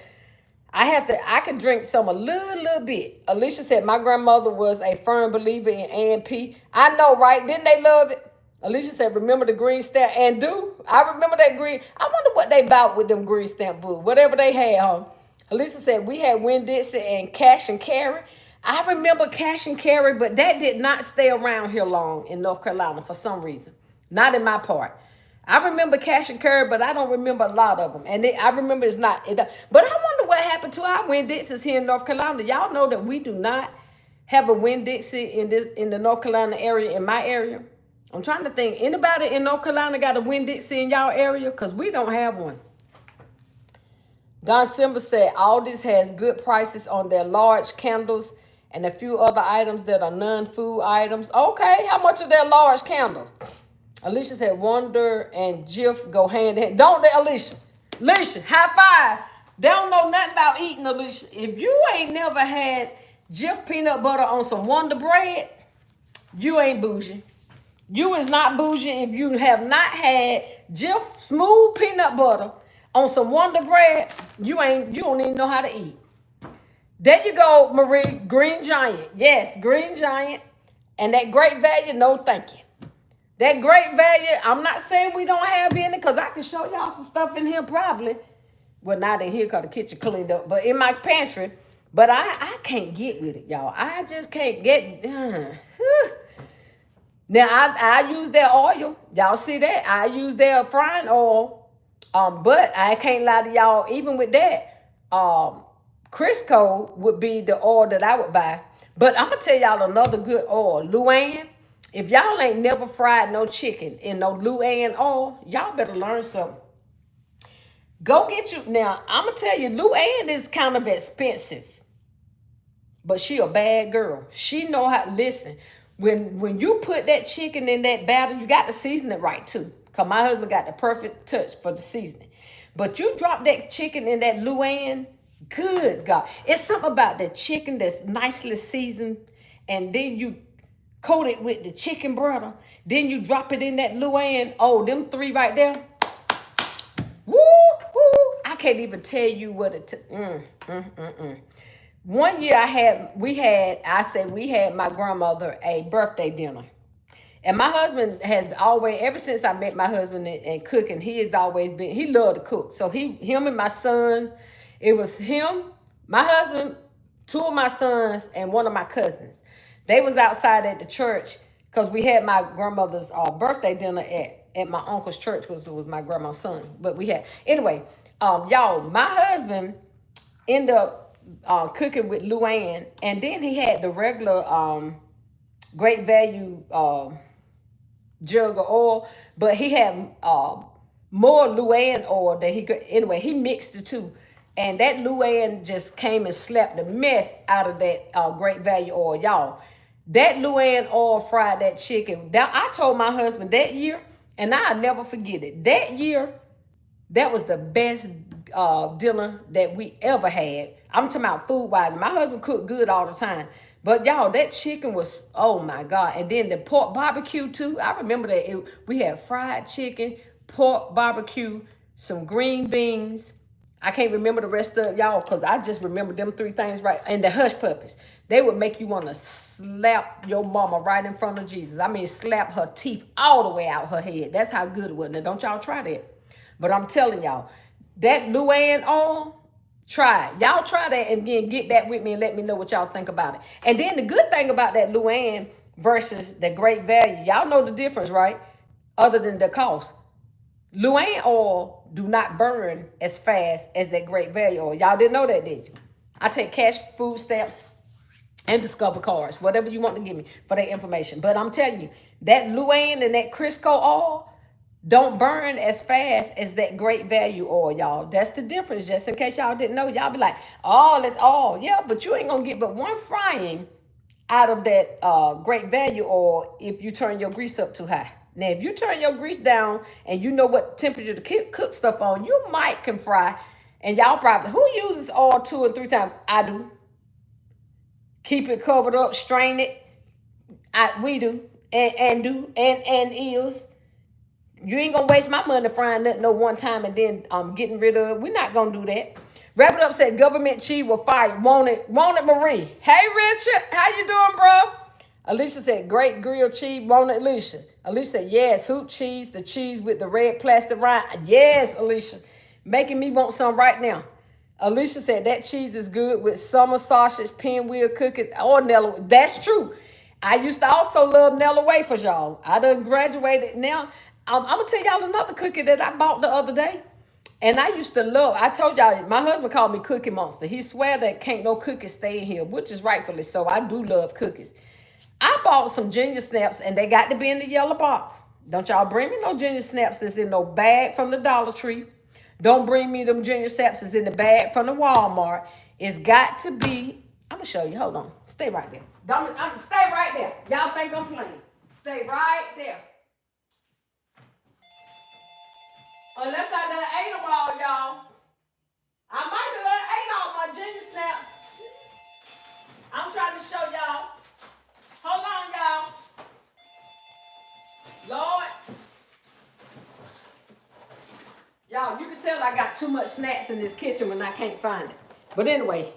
I can drink some a little bit. Alicia said my grandmother was a firm believer in A&P. I know, right? Didn't they love it? Alicia said, remember the green stamp and do? I remember that green. I wonder what they bought with them green stamp boo. Whatever they had, huh? Alicia said we had Winn-Dixie and Cash and Carry. I remember Cash and Carry, but that did not stay around here long in North Carolina for some reason. Not in my part. I remember Cash and Carry, but I don't remember a lot of them. And I remember it's not. But I wonder what happened to our Winn-Dixies here in North Carolina. Y'all know that we do not have a Winn-Dixie in the North Carolina area, in my area. I'm trying to think. Anybody in North Carolina got a Winn-Dixie in y'all area? Because we don't have one. Don Simba said, Aldi's has good prices on their large candles and a few other items that are non-food items. Okay, how much are their large candles? Alicia said, Wonder and Jif go hand in hand. Don't they, Alicia? Alicia, high five. They don't know nothing about eating, Alicia. If you ain't never had Jif peanut butter on some Wonder bread, you ain't bougie. You is not bougie if you have not had Jif smooth peanut butter on some Wonder bread. You don't even know how to eat. There you go, Marie. Green Giant. Yes, Green Giant. And that Great Value, no thank you. That Great Value, I'm not saying we don't have any, because I can show y'all some stuff in here probably. Well, not in here because the kitchen cleaned up, but in my pantry. But I can't get with it, y'all. I just can't get. Now, I use their oil. Y'all see that? I use their frying oil. But I can't lie to y'all, even with that, Crisco would be the oil that I would buy. But I'm going to tell y'all another good oil. Luann. If y'all ain't never fried no chicken in no Luann oil, y'all better learn something. Go get you. Now, I'm going to tell you, Luann is kind of expensive. But she a bad girl. She know how, listen, when you put that chicken in that batter, you got to season it right too. Because my husband got the perfect touch for the seasoning. But you drop that chicken in that Luann, good God. It's something about that chicken that's nicely seasoned. And then you coat it with the chicken butter. Then you drop it in that Luann. Oh, them three right there. Woo, woo. I can't even tell you what it took. One year we had my grandmother a birthday dinner. And my husband has always, ever since I met my husband and cooking, he loved to cook. So him and my sons, it was him, my husband, two of my sons, and one of my cousins. They was outside at the church because we had my grandmother's birthday dinner at my uncle's church, was my grandma's son. But we had, anyway, y'all, my husband ended up cooking with Luann, and then he had the regular Great Value jug of oil, but he had more Luann oil that he mixed the two. And that Luann just came and slapped the mess out of that Great Value oil, y'all. That Luann oil fried that chicken. I told my husband that year, and I'll never forget it. That year, that was the best dinner that we ever had. I'm talking about food-wise. My husband cooked good all the time. But y'all, that chicken was, oh my God. And then the pork barbecue too. I remember that we had fried chicken, pork barbecue, some green beans. I can't remember the rest of y'all because I just remember them three things right. And the hush puppies. They would make you want to slap your mama right in front of Jesus. I mean, slap her teeth all the way out her head. That's how good it was. Now, don't y'all try that. But I'm telling y'all, that Luann oil, try it. Y'all try that and then get back with me and let me know what y'all think about it. And then the good thing about that Luann versus the Great Value, y'all know the difference, right? Other than the cost. Luann oil do not burn as fast as that Great Value oil. Y'all didn't know that, did you? I take cash, food stamps, and Discover cards, whatever you want to give me for that information. But I'm telling you, that Luann and that Crisco oil don't burn as fast as that Great Value oil, y'all. That's the difference. Just in case y'all didn't know, y'all be like, oh, it's all. Yeah, but you ain't going to get but one frying out of that Great Value oil if you turn your grease up too high. Now, if you turn your grease down and you know what temperature to cook stuff on, you might can fry. And y'all probably, who uses oil 2 or 3 times? I do. Keep it covered up, strain it. We do. And is. You ain't gonna waste my money frying nothing no one time and then getting rid of it. We're not gonna do that. Wrap It Up said government cheese will fire. Want it, Marie. Hey Richard, how you doing, bro? Alicia said great grilled cheese. Want it, Alicia? Alicia said yes, hoop cheese, the cheese with the red plastic rind. Yes, Alicia. Making me want some right now. Alicia said that cheese is good with summer sausage, pinwheel cookies, or Nella. That's true. I used to also love Nella wafers, y'all. I done graduated now. I'm going to tell y'all another cookie that I bought the other day. And I used to love, I told y'all, my husband called me Cookie Monster. He swear that can't no cookies stay in here, which is rightfully so. I do love cookies. I bought some ginger snaps, and they got to be in the yellow box. Don't y'all bring me no ginger snaps that's in no bag from the Dollar Tree. Don't bring me them ginger snaps that's in the bag from the Walmart. It's got to be, I'm going to show you. Hold on. Stay right there. Stay right there. Y'all think I'm playing. Stay right there. Unless I done ate them all, y'all. I might have done ate all my ginger snaps. I'm trying to show y'all. Hold on, y'all. Lord. Y'all, you can tell I got too much snacks in this kitchen when I can't find it. But anyway,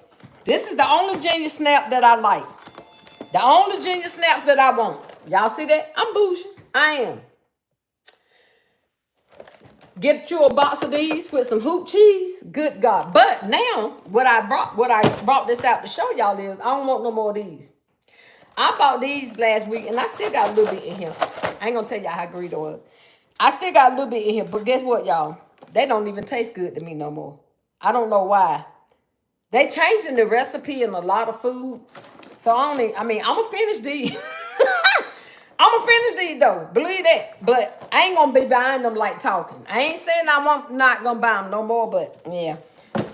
this is the only ginger snap that I like. The only ginger snaps that I want. Y'all see that? I'm bougie. I am. Get you a box of these with some hoop cheese. Good God. But now, what I brought this out to show y'all is I don't want no more of these. I bought these last week, and I still got a little bit in here. I ain't going to tell y'all how great it was. I still got a little bit in here, but guess what, y'all? They don't even taste good to me no more. I don't know why. They changing the recipe in a lot of food. So I'm going to finish these. I'm going to finish these, though. Believe that. But I ain't going to be buying them like talking. I ain't saying not going to buy them no more, but yeah.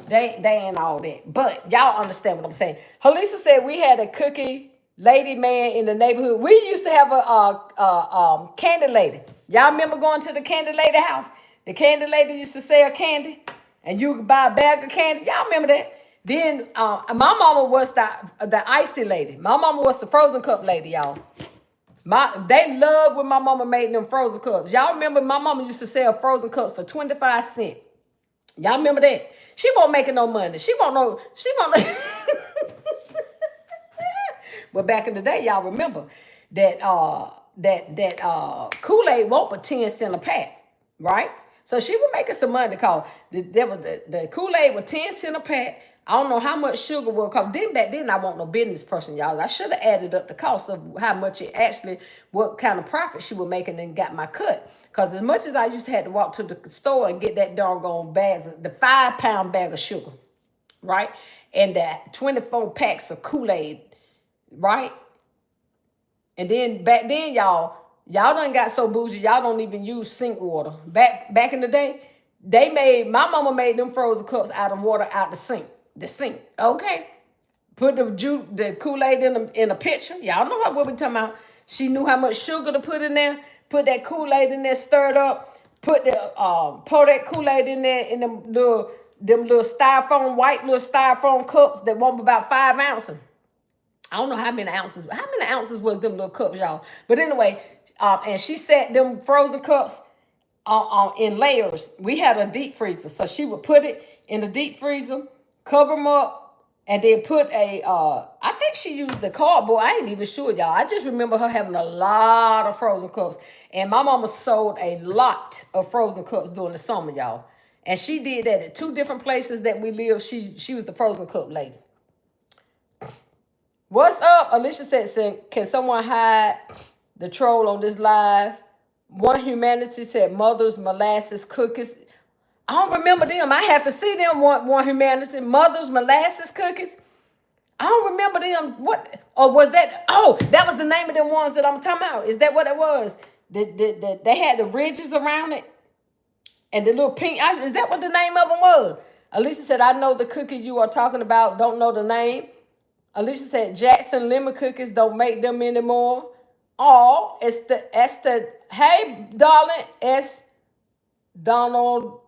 They ain't all that. But y'all understand what I'm saying. Halisa said we had a cookie lady man in the neighborhood. We used to have a candy lady. Y'all remember going to the candy lady house? The candy lady used to sell candy. And you could buy a bag of candy. Y'all remember that? Then my mama was the icy lady. My mama was the frozen cup lady, y'all. They loved when my mama made them frozen cups. Y'all remember my mama used to sell frozen cups for 25 cents. Y'all remember that? She won't making no money. She won't. But back in the day, y'all remember that Kool-Aid won't for 10 cents a pack, right? So she was making some money because the Kool-Aid was 10 cents a pack. I don't know how much sugar will cost. Back then, I wasn't no business person, y'all. I should have added up the cost of how much it actually, what kind of profit she was making and got my cut. Because as much as I used to have to walk to the store and get that doggone bags, the 5-pound bag of sugar, right? And the 24 packs of Kool-Aid, right? And then back then, y'all done got so bougie, y'all don't even use sink water. Back in the day, my mama made them frozen cups out of water out the sink. Okay? Put the Kool-Aid in a pitcher. Y'all know what we talking about. She knew how much sugar to put in there. Put that Kool-Aid in there, stirred up. Pour that Kool-Aid in there in them little white styrofoam cups that won't be about 5 ounces. I don't know how many ounces. How many ounces was them little cups, y'all? But anyway, and she set them frozen cups in layers. We had a deep freezer, so she would put it in the deep freezer, cover them up, and then put a. I think she used the cardboard. I ain't even sure, y'all. I just remember her having a lot of frozen cups, and my mama sold a lot of frozen cups during the summer, y'all. And she did that at 2 different places that we live. She was the frozen cup lady. What's up? Alicia said, can someone hide the troll on this live? One Humanity said, Mother's Molasses Cookies. I don't remember them. I have to see them. One Humanity. Mother's Molasses Cookies. I don't remember them. What? Or was that? Oh, that was the name of them ones that I'm talking about. Is that what it was? They had the ridges around it. And the little pink. Is that what the name of them was? Alicia said, I know the cookie you are talking about. Don't know the name. Alicia said, Jackson lemon cookies, don't make them anymore. Oh, it's the, hey, darling, it's Donald,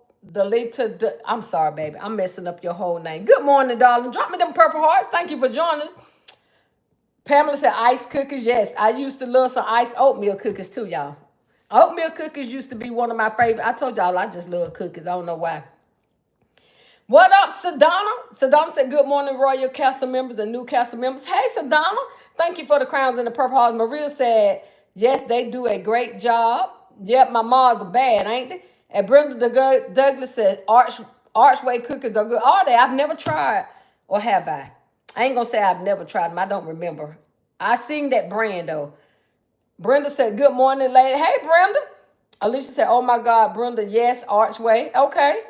I'm sorry, baby. I'm messing up your whole name. Good morning, darling. Drop me them purple hearts. Thank you for joining us. Pamela said, ice cookies. Yes, I used to love some iced oatmeal cookies too, y'all. Oatmeal cookies used to be one of my favorite. I told y'all I just love cookies. I don't know why. What up, Sedona? Sedona said, good morning, Royal Castle members and new Castle members. Hey, Sedona. Thank you for the crowns and the purple hearts. Maria said, yes, they do a great job. Yep, my mom's bad, ain't they? And Brenda Douglas said, Archway cookies are good. Are they? I've never tried. Or have I? I ain't going to say I've never tried them. I don't remember. I seen that brand, though. Brenda said, good morning, lady. Hey, Brenda. Alicia said, oh, my God, Brenda, yes, Archway. Okay.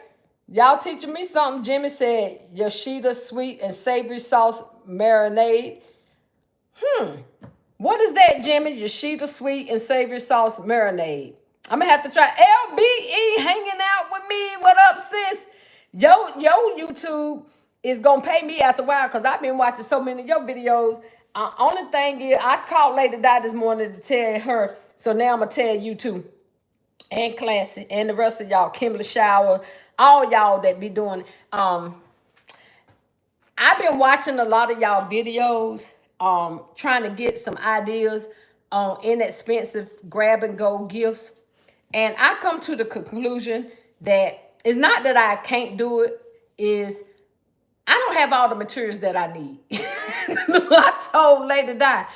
Y'all teaching me something. Jimmy said, Yoshida sweet and savory sauce marinade. What is that, Jimmy? Yoshida sweet and savory sauce marinade. I'm going to have to try. LBE hanging out with me. What up, sis? Yo, YouTube is going to pay me after a while because I've been watching so many of your videos. Only thing is, I called Lady Di this morning to tell her. So now I'm going to tell you too. And Classy and the rest of y'all. Kimberly Shower. All y'all that be doing. I've been watching a lot of y'all videos, trying to get some ideas on inexpensive grab and go gifts. And I come to the conclusion that it's not that I can't do it, is I don't have all the materials that I need. I told Lady Di,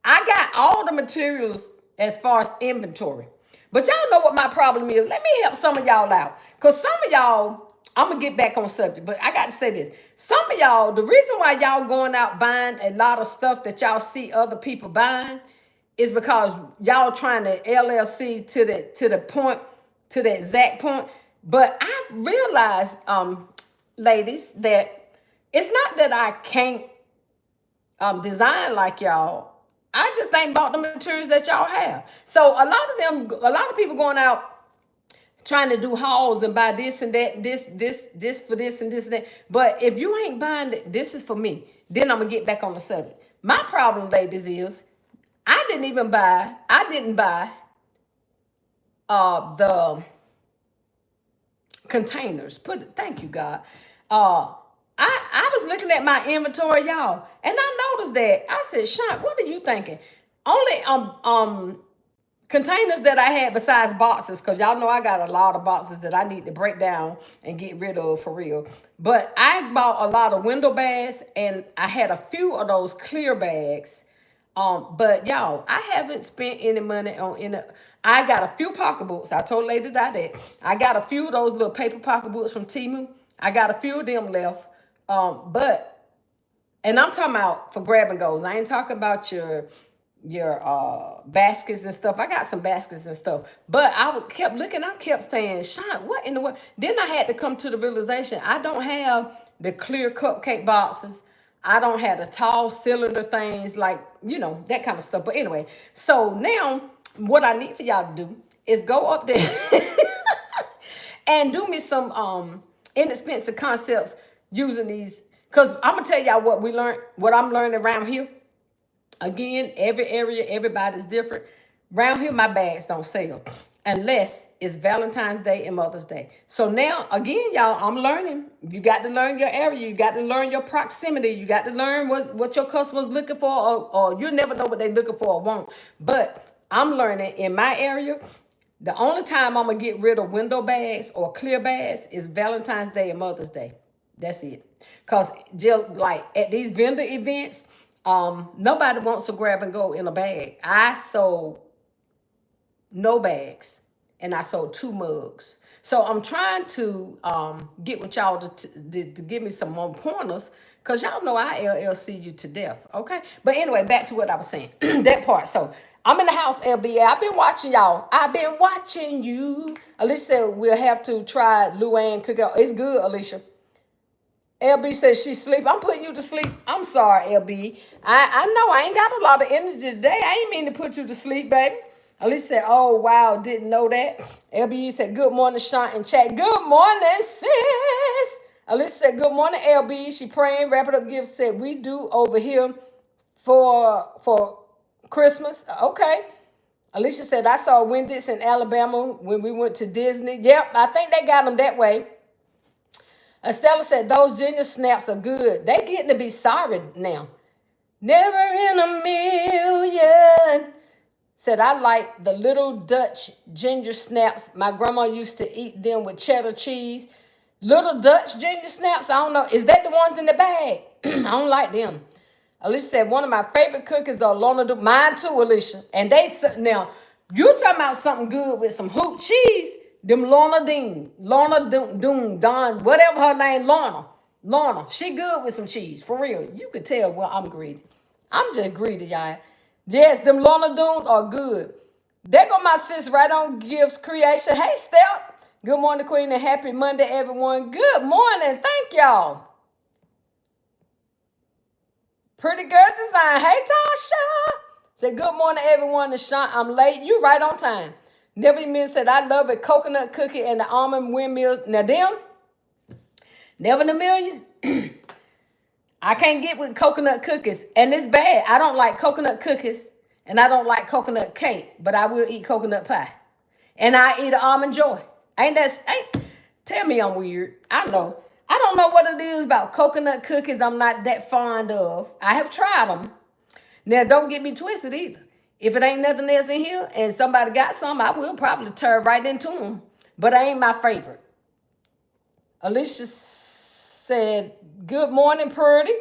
I got all the materials as far as inventory. But y'all know what my problem is. Let me help some of y'all out. Because some of y'all, I'm going to get back on subject, but I got to say this. Some of y'all, the reason why y'all going out buying a lot of stuff that y'all see other people buying is because y'all trying to LLC to the point, to the exact point. But I realized, ladies, that it's not that I can't design like y'all. I just ain't bought the materials that y'all have. So a lot of people going out trying to do hauls and buy this and that, this for this and this and that. But if you ain't buying it, this is for me. Then I'm gonna get back on the subject. My problem, ladies, is I didn't buy the containers. Thank you, God. I was looking at my inventory, y'all, and I noticed that. I said, Shaunt, what are you thinking? Only containers that I had besides boxes, because y'all know I got a lot of boxes that I need to break down and get rid of for real. But I bought a lot of window bags, and I had a few of those clear bags. But y'all, I haven't spent any money on I got a few pocketbooks. I told Lady Di that. I got a few of those little paper pocketbooks from Temu. I got a few of them left. And I'm talking about for grab and goes. I ain't talking about your baskets and stuff. I got some baskets and stuff. But kept looking, I kept saying, Shaunt, what in the world? Then I had to come to the realization, I don't have the clear cupcake boxes. I don't have the tall cylinder things, like, that kind of stuff. But anyway, so now what I need for y'all to do is go up there and do me some inexpensive concepts using these. Because I'm going to tell y'all what we learned, what I'm learning around here. Again, every area, everybody's different. Around here, my bags don't sell. unless it's Valentine's Day and Mother's Day. So now, again, y'all, I'm learning. You got to learn your area. You got to learn your proximity. You got to learn what your customers looking for, or you never know what they're looking for or want. But I'm learning in my area, the only time I'm going to get rid of window bags or clear bags is Valentine's Day and Mother's Day. That's it. Because just like at these vendor events, nobody wants to grab and go in a bag. I sold no bags, and I sold 2 mugs. So I'm trying to get with y'all to give me some more pointers, because y'all know I LLC you to death, okay? But anyway, back to what I was saying, that part. So I'm in the house, LBA. I've been watching y'all. I've been watching you. Alicia said we'll have to try Luann cookout. It's good, Alicia. LB says she's sleep. I'm putting you to sleep. I'm sorry, LB. I know I ain't got a lot of energy today. I ain't mean to put you to sleep, baby. Alicia said, oh, wow, didn't know that. LB said, good morning, Shaunt in chat. Good morning, sis. Alicia said, good morning, LB. She praying, wrap it up gift. Said, we do over here for Christmas. Okay. Alicia said, I saw Wendy's in Alabama when we went to Disney. Yep, I think they got them that way. Estella said, those ginger snaps are good. They getting to be sorry now. Never in a million. Said, I like the little Dutch ginger snaps. My grandma used to eat them with cheddar cheese. Little Dutch ginger snaps, I don't know. Is that the ones in the bag? I don't like them. Alicia said, one of my favorite cookies are Lorna Doone. Mine too, Alicia. And now, you talking about something good with some hoop cheese. Them Lorna Doone, Don, whatever her name, Lorna. She good with some cheese, for real. You could tell, well, I'm greedy. I'm just greedy, y'all. Yes, them Lorna Doones are good. There go my sis right on Gifts Creation. Hey, Step. Good morning, Queen, and happy Monday, everyone. Good morning. Thank y'all. Pretty good design. Hey, Tasha. Say good morning, everyone. And Shaunt, I'm late. You right on time. Never even said I love a coconut cookie and the almond windmill. Now them, never in a million. I can't get with coconut cookies, and it's bad. I don't like coconut cookies, and I don't like coconut cake, but I will eat coconut pie, and I eat an almond joy. Tell me I'm weird. I know. I don't know what it is about coconut cookies I'm not that fond of. I have tried them. Now, don't get me twisted either. If it ain't nothing else in here and somebody got some, I will probably turn right into them. But I ain't my favorite. Alicia said, good morning, Purdy.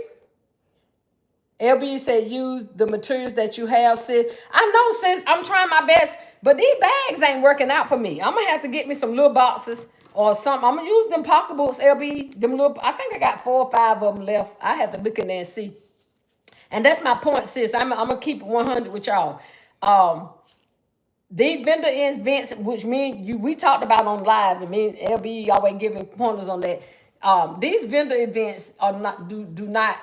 LB said, use the materials that you have, sis. I know, sis. I'm trying my best. But these bags ain't working out for me. I'm going to have to get me some little boxes or something. I'm going to use them pocketbooks, LB. I think I got 4 or 5 of them left. I have to look in there and see. And that's my point, sis. I'm going to keep it 100 with y'all. These vendor events, which we talked about on live, and me and LB always giving pointers on that. These vendor events are not do not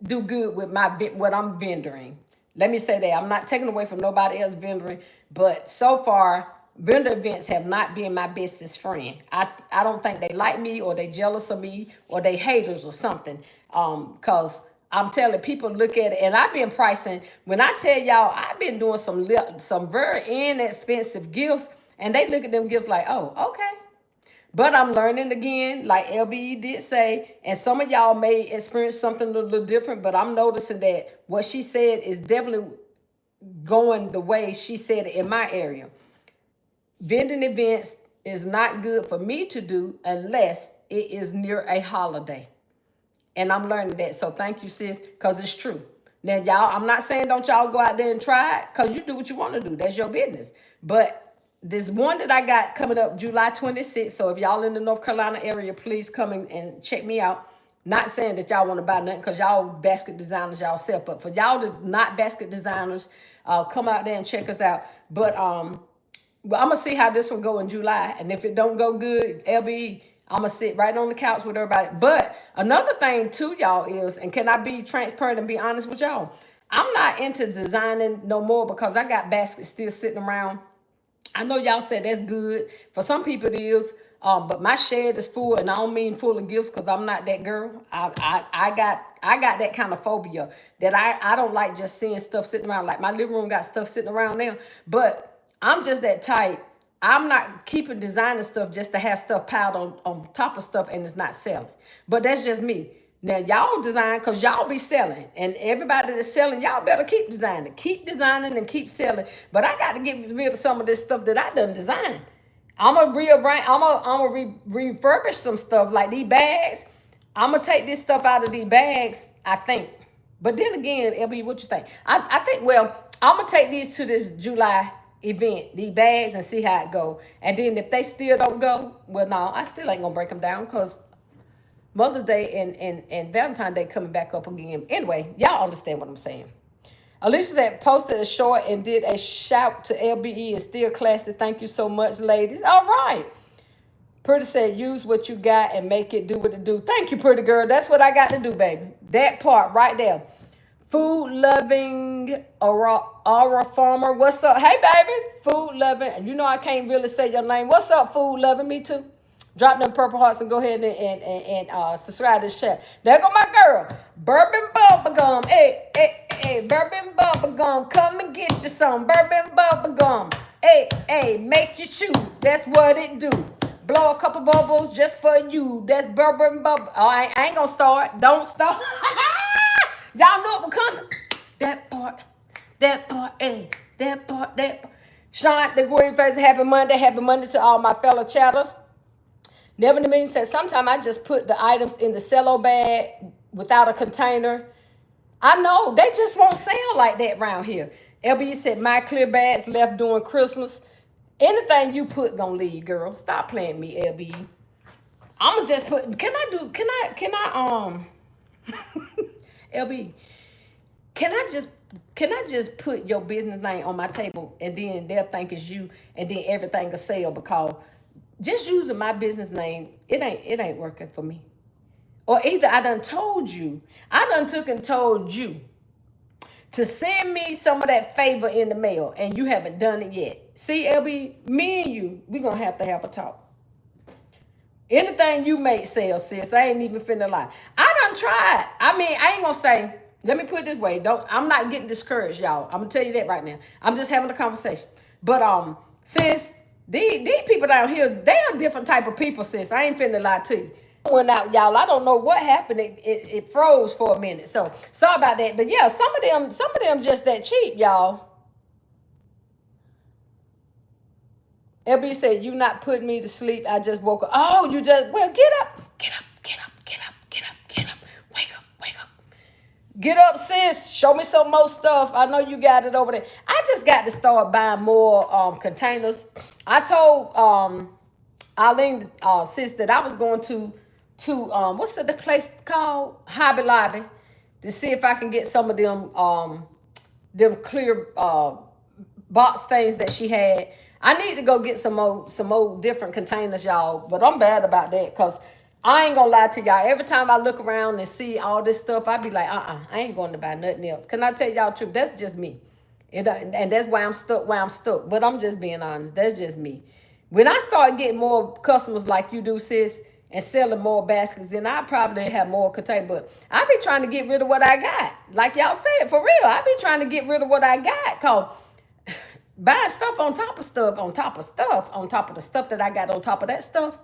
do good with what I'm vendoring. Let me say that. I'm not taking away from nobody else vendoring, but so far, vendor events have not been my bestest friend. I don't think they like me, or they jealous of me, or they haters or something. Because I'm telling people, look at it, and I've been pricing. When I tell y'all, I've been doing some very inexpensive gifts, and they look at them gifts like, oh, okay. But I'm learning again, like LBE did say, and some of y'all may experience something a little different, but I'm noticing that what she said is definitely going the way she said it in my area. Vending events is not good for me to do unless it is near a holiday. And I'm learning that. So thank you, sis, because it's true. Now, y'all, I'm not saying don't y'all go out there and try it, because you do what you want to do. That's your business. But this one that I got coming up July 26th. So if y'all in the North Carolina area, please come and check me out. Not saying that y'all want to buy nothing, because y'all basket designers y'all self. But for y'all that not basket designers, come out there and check us out. But I'm going to see how this one go in July. And if it don't go good, LB, I'm going to sit right on the couch with everybody. But another thing too, y'all, is, and can I be transparent and be honest with y'all? I'm not into designing no more, because I got baskets still sitting around. I know y'all said that's good. For some people it is. But my shed is full, and I don't mean full of gifts, because I'm not that girl. I got that kind of phobia that I don't like just seeing stuff sitting around. Like my living room got stuff sitting around now. But I'm just that type. I'm not keeping designer stuff just to have stuff piled on top of stuff and it's not selling. But that's just me. Now, y'all design because y'all be selling. And everybody that's selling, y'all better keep designing. Keep designing and keep selling. But I got to get rid of some of this stuff that I done designed. I'm going to rearrange. Refurbish some stuff like these bags. I'm going to take this stuff out of these bags, I think. But then again, LB, what you think? I think, well, I'm going to take these to this July event, these bags, and see how it go. And then if they still don't go, well, no, I still ain't going to break them down because Mother's Day and Valentine's Day coming back up again. Anyway, y'all understand what I'm saying. Alicia said, posted a short and did a shout to LBE and still classy. Thank you so much, ladies. All right. Pretty said, use what you got and make it do what it do. Thank you, pretty girl. That's what I got to do, baby. That part right there. Food loving Aura Farmer. What's up? Hey, baby. Food loving. You know I can't really say your name. What's up, food loving? Me too. Drop them purple hearts and go ahead and subscribe to this chat. There go my girl. Bourbon bubblegum. Hey, hey, hey. Bourbon bubblegum. Come and get you some. Bourbon bubblegum. Hey, hey. Make you chew. That's what it do. Blow a couple bubbles just for you. That's bourbon bubble. Oh, I ain't gonna start. Don't start. Y'all know it was coming. That part, hey, that part. ShauntTheQueen Faison, happy Monday. Happy Monday to all my fellow chatters. Never in the Meeting said, sometimes I just put the items in the cello bag without a container. I know, they just won't sell like that around here. LB said, my clear bags left during Christmas. Anything you put gonna leave, girl. Stop playing me, LB. I'ma just put, can I LB, can I just put your business name on my table and then they'll think it's you and then everything will sell because just using my business name, it ain't working for me. Or either I done told you, I done took and told you to send me some of that favor in the mail and you haven't done it yet. See, LB, me and you, we gonna have to have a talk. Anything you make sell, sis. I ain't even finna lie. I done tried. I mean, I ain't gonna say, let me put it this way. I'm not getting discouraged, y'all. I'm gonna tell you that right now. I'm just having a conversation. But sis, these people down here, they are different type of people, sis. I ain't finna lie to you. Went out, y'all. I don't know what happened. It froze for a minute. So sorry about that. But yeah, some of them just that cheap, y'all. LB said, you not putting me to sleep. I just woke up. Oh, you just, well, get up. Get up, get up, get up, get up, get up. Wake up, wake up. Get up, sis. Show me some more stuff. I know you got it over there. I just got to start buying more containers. I told Eileen, sis, that I was going to what's the place called? Hobby Lobby, to see if I can get some of them clear box things that she had. I need to go get some more different containers, y'all. But I'm bad about that because I ain't gonna lie to y'all. Every time I look around and see all this stuff, I be like, I ain't going to buy nothing else. Can I tell y'all the truth? That's just me. And that's why I'm stuck where I'm stuck. But I'm just being honest. That's just me. When I start getting more customers like you do, sis, and selling more baskets, then I probably have more containers. But I be trying to get rid of what I got. Like y'all said, for real. I be trying to get rid of what I got because buying stuff on top of stuff, on top of stuff, on top of the stuff that I got on top of that stuff.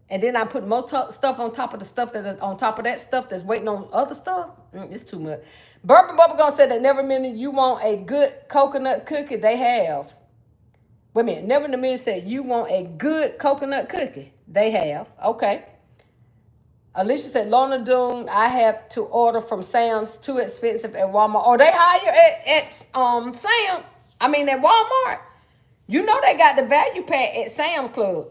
And then I put more stuff on top of the stuff that is on top of that stuff that's waiting on other stuff. It's too much. Bourbon Bubblegum said that never minute you want a good coconut cookie. They have. Wait a minute. Never in the minute said you want a good coconut cookie. They have. Okay. Alicia said, Lorna Doone, I have to order from Sam's. Too expensive at Walmart. Oh, they hire at Sam's. I mean, at Walmart. You know they got the value pack at Sam's Club.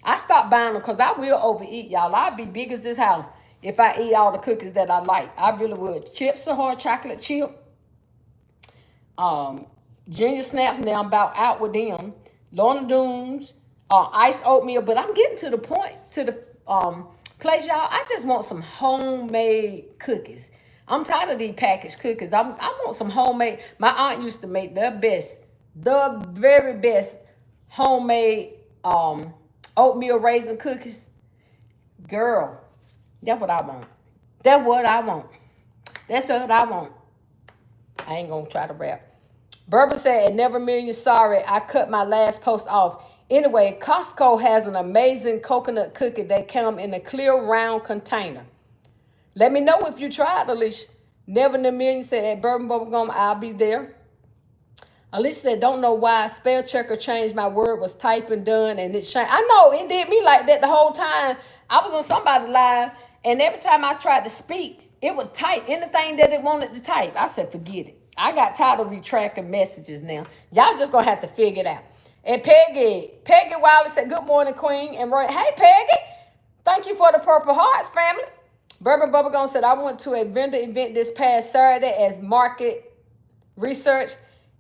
I stopped buying them because I will overeat, y'all. I'd be big as this house if I eat all the cookies that I like. I really would. Chips Ahoy, chocolate chip. Junior Snaps, now I'm about out with them. Lorna Doones, iced oatmeal. But I'm getting to the point, to the place, y'all. I just want some homemade cookies. I'm tired of these packaged cookies. I want some homemade. My aunt used to make the very best homemade oatmeal raisin cookies. Girl, that's what I want. That's what I want. That's what I want. I ain't gonna try to rap. Bourbon said, never million sorry. I cut my last post off. Anyway, Costco has an amazing coconut cookie. They come in a clear round container. Let me know if you tried, Alicia. Never in a million said at Bourbon Bubblegum, I'll be there. Alicia said, don't know why spell checker changed my word, was typing done, and it changed. I know, it did me like that the whole time. I was on somebody's live, and every time I tried to speak, it would type anything that it wanted to type. I said, forget it. I got tired of retracting messages now. Y'all just going to have to figure it out. And Peggy Wiley said, good morning, Queen. And Roy, hey, Peggy. Thank you for the Purple Hearts, family. Bourbon Bubblegum said, I went to a vendor event this past Saturday as market research,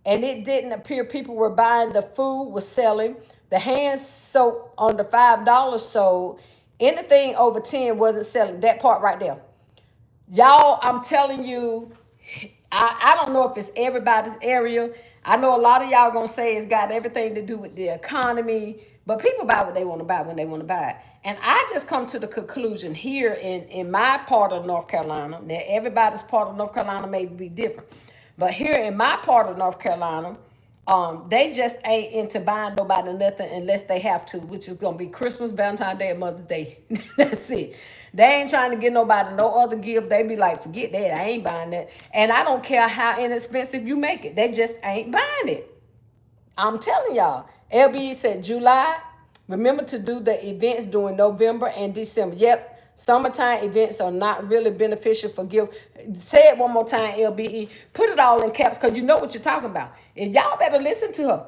and it didn't appear people were buying. The food was selling. The hand soap on the $5 sold. Anything over 10 wasn't selling. That part right there. Y'all, I'm telling you, I don't know if it's everybody's area. I know a lot of y'all gonna say it's got everything to do with the economy, but people buy what they want to buy when they want to buy it. And I just come to the conclusion here in my part of North Carolina, that everybody's part of North Carolina may be different, but here in my part of North Carolina, they just ain't into buying nobody nothing unless they have to, which is gonna be Christmas, Valentine's Day, and Mother's Day. That's it. They ain't trying to get nobody no other gift. They be like, forget that. I ain't buying that. And I don't care how inexpensive you make it. They just ain't buying it. I'm telling y'all. LBE said July. Remember to do the events during November and December. Yep. Summertime events are not really beneficial for gift. Say it one more time, LBE. Put it all in caps because you know what you're talking about. And y'all better listen to her.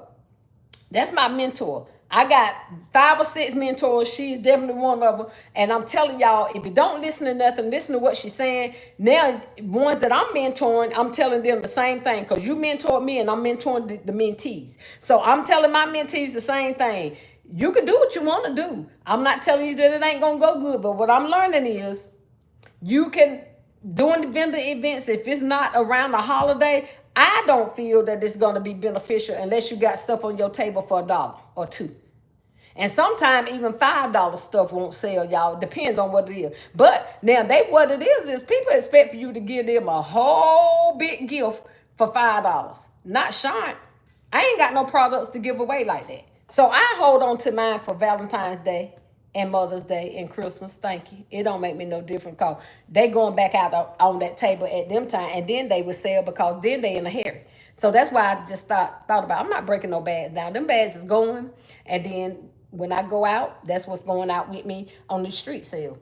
That's my mentor. I got 5 or 6 mentors. She's definitely one of them. And I'm telling y'all, if you don't listen to nothing, listen to what she's saying. Now, ones that I'm mentoring, I'm telling them the same thing. Because you mentored me and I'm mentoring the mentees. So I'm telling my mentees the same thing. You can do what you want to do. I'm not telling you that it ain't going to go good. But what I'm learning is you can, during the vendor events, if it's not around a holiday, I don't feel that it's going to be beneficial unless you got stuff on your table for $1 or $2. And sometimes even $5 stuff won't sell, y'all. Depends on what it is. But now what it is people expect for you to give them a whole big gift for $5. Not Shaunt. I ain't got no products to give away like that. So I hold on to mine for Valentine's Day and Mother's Day and Christmas. Thank you. It don't make me no different because they going back out on that table at them time, and then they would sell because then they in a hurry. So that's why I just thought about, I'm not breaking no bags down. Them bags is going, and then when I go out, that's what's going out with me on the street sale.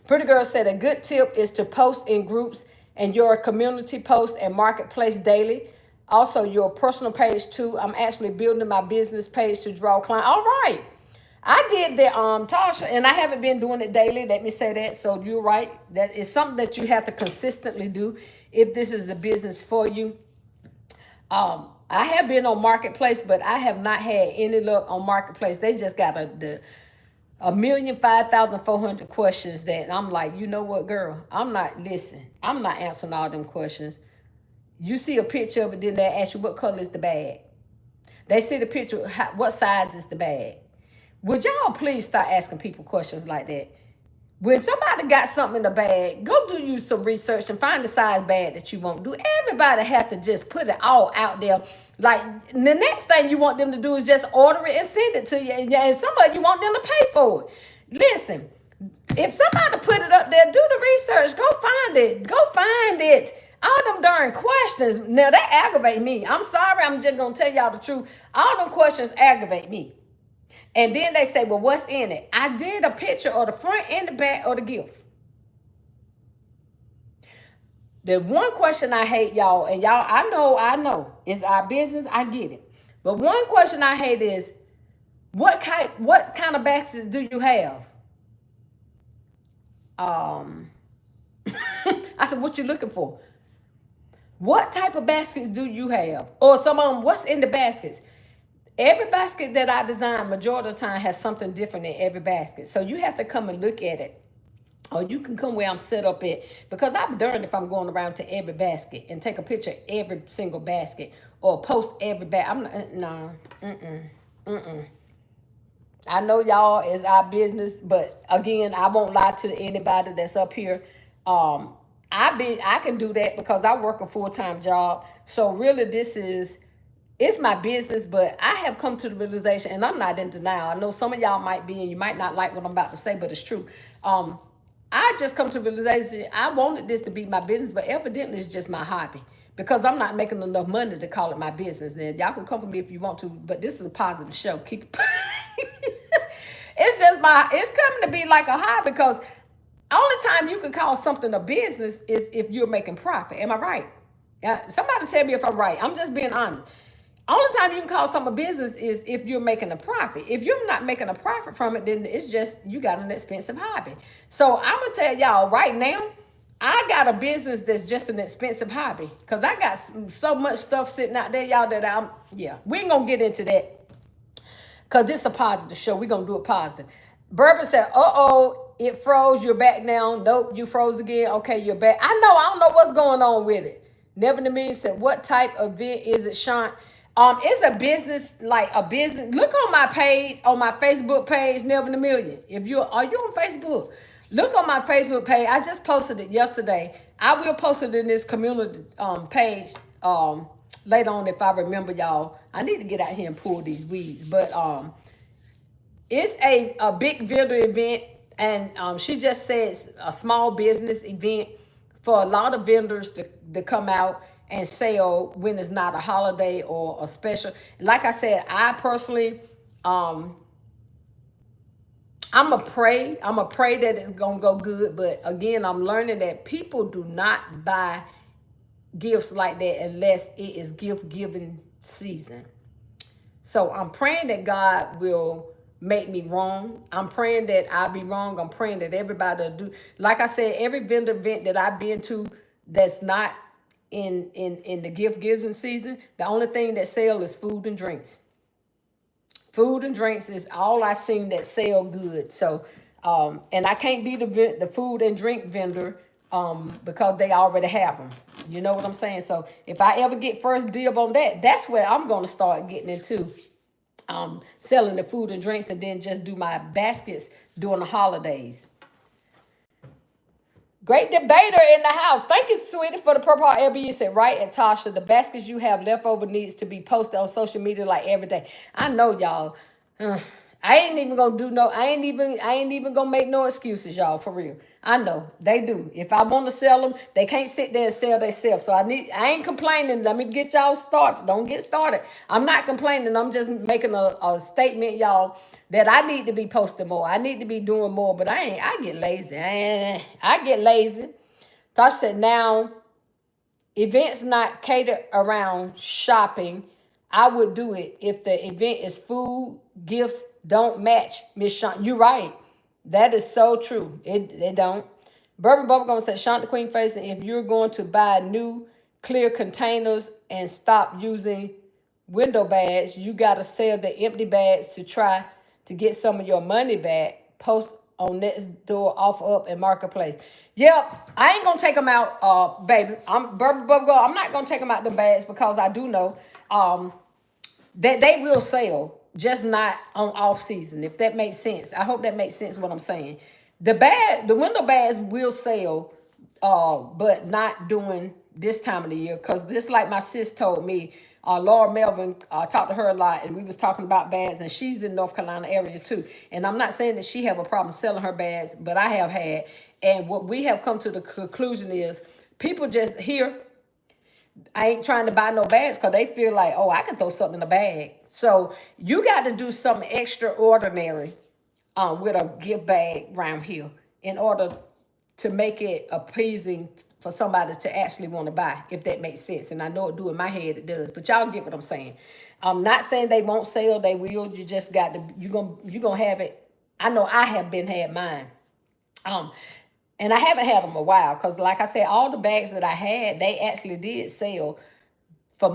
Pretty Girl said a good tip is to post in groups and your community post and marketplace daily. Also your personal page too. I'm actually building my business page to draw clients. All right. I did the Tasha, and I haven't been doing it daily. Let me say that. So you're right. That is something that you have to consistently do if this is a business for you. I have been on Marketplace, but I have not had any luck on Marketplace. They just got a 1,005,400 questions that I'm like, you know what, girl? I'm not answering all them questions. You see a picture of it, then they ask you what color is the bag. They see the picture, what size is the bag. Would y'all please start asking people questions like that? When somebody got something in the bag, go do you some research and find the size bag that you want. Do everybody have to just put it all out there? Like, the next thing you want them to do is just order it and send it to you. And some of you want them to pay for it. Listen, if somebody put it up there, do the research. Go find it. Go find it. All them darn questions, now they aggravate me. I'm sorry, I'm just going to tell y'all the truth. All them questions aggravate me. And then they say, well, what's in it? I did a picture of the front and the back of the gift. The one question I hate, y'all, and y'all, I know, it's our business, I get it. But one question I hate is, what kind of baskets do you have? I said, what you looking for? What type of baskets do you have? Or some of them, what's in the baskets? Every basket that I design, majority of the time, has something different in every basket. So you have to come and look at it. Or you can come where I'm set up at. Because I'm darned if I'm going around to every basket and take a picture of every single basket. Or post every basket. I'm not, no. I know y'all is our business. But again, I won't lie to anybody that's up here. I can do that because I work a full-time job. So really this is it's my business, but I have come to the realization, and I'm not in denial. I know some of y'all might be, and you might not like what I'm about to say, but it's true. Um, I just come to the realization I wanted this to be my business, but evidently it's just my hobby because I'm not making enough money to call it my business. And y'all can come for me if you want to, but this is a positive show. Keep it. It's just it's coming to be like a hobby because only time you can call something a business is if you're making profit. Am I right? Somebody tell me if I'm right. I'm just being honest. Only time you can call something a business is if you're making a profit. If you're not making a profit from it, then it's just you got an expensive hobby. So I'm gonna tell y'all right now, I got a business that's just an expensive hobby because I got so much stuff sitting out there, y'all. That we ain't gonna get into that because this is a positive show. We're going to do it positive. Bourbon said, uh-oh, it froze. You're back now. Nope, you froze again. Okay, you're back. I don't know what's going on with it. Never to me said, what type of event is it, Shaunt? It's a business, like a business. Look on my page, on my Facebook page, Never in a Million. Are you on Facebook? Look on my Facebook page. I just posted it yesterday. I will post it in this community page later on if I remember, y'all. I need to get out here and pull these weeds. But it's a big vendor event. And she just says a small business event for a lot of vendors to come out and sell when it's not a holiday or a special. Like I said, I personally, I'm a pray that it's gonna go good. But again, I'm learning that people do not buy gifts like that unless it is gift giving season. So I'm praying that God will make me wrong. I'm praying that I'll be wrong. I'm praying that everybody will do. Like I said, every vendor event that I've been to that's not in the gift giving season, the only thing that sell is food and drinks. Food and drinks is all I seen that sell good. So, and I can't be the food and drink vendor because they already have them. You know what I'm saying? So if I ever get first dib on that, that's where I'm going to start getting into selling the food and drinks and then just do my baskets during the holidays. Great debater in the house. Thank you, sweetie, for the purple heart. LB, you said, right, and Tasha, the baskets you have left over needs to be posted on social media like every day. I know, y'all. I ain't even gonna do no, I ain't even gonna make no excuses, y'all, for real. I know they do. If I want to sell them, they can't sit there and sell themselves. So I ain't complaining. Let me get y'all started. Don't get started. I'm not complaining. I'm just making a statement, y'all, that I need to be posting more. I need to be doing more, but I get lazy. I get lazy. Tasha said, now, events not catered around shopping, I would do it. If the event is food, gifts don't match, Miss Shaunt. You're right. That is so true. It don't. Bourbon Bubblegum said, ShauntTheQueen Faison, if you're going to buy new clear containers and stop using window bags, you got to sell the empty bags to try to get some of your money back. Post on next door, offer up, and marketplace. Yep, I ain't gonna take them out, baby. I'm not gonna take them out the bags because I do know that they will sell, just not on off season. If that makes sense, I hope that makes sense what I'm saying. The window bags will sell, but not during this time of the year because this, like my sis told me. Laura Melvin, talked to her a lot, and we was talking about bags, and she's in North Carolina area too. And I'm not saying that she have a problem selling her bags, but I have had. And what we have come to the conclusion is people just here, I ain't trying to buy no bags because they feel like, oh, I can throw something in the bag. So you got to do something extraordinary with a gift bag around here in order to make it appeasing for somebody to actually want to buy, if that makes sense. And I know it do in my head, it does. But y'all get what I'm saying. I'm not saying they won't sell, they will. You just got to, you're gonna have it. I know I have had mine. And I haven't had them a while because, like I said, all the bags that I had, they actually did sell for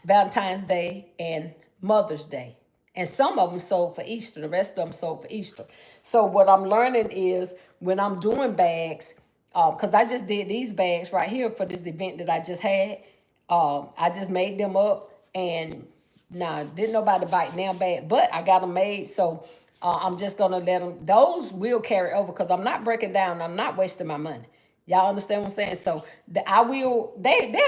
Valentine's Day and Mother's Day. And some of them sold for Easter. The rest of them sold for Easter. So what I'm learning is when I'm doing bags, because I just did these bags right here for this event that I just had. I just made them up. And now, didn't nobody bite now bag, but I got them made. So I'm just going to let them. Those will carry over because I'm not breaking down. I'm not wasting my money. Y'all understand what I'm saying? So they'll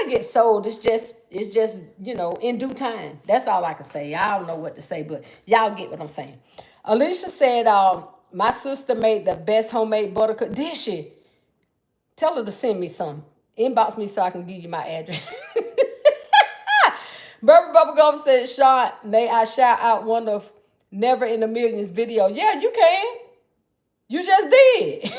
get sold. It's just, It's just, you know, in due time. That's all I can say. I don't know what to say, but y'all get what I'm saying. Alicia said, my sister made the best homemade buttercup. Did she? Tell her to send me some. Inbox me so I can give you my address. Burber Bubblegum said, Sean, may I shout out one of Never in a Millions video? Yeah, you can. You just did. Yeah,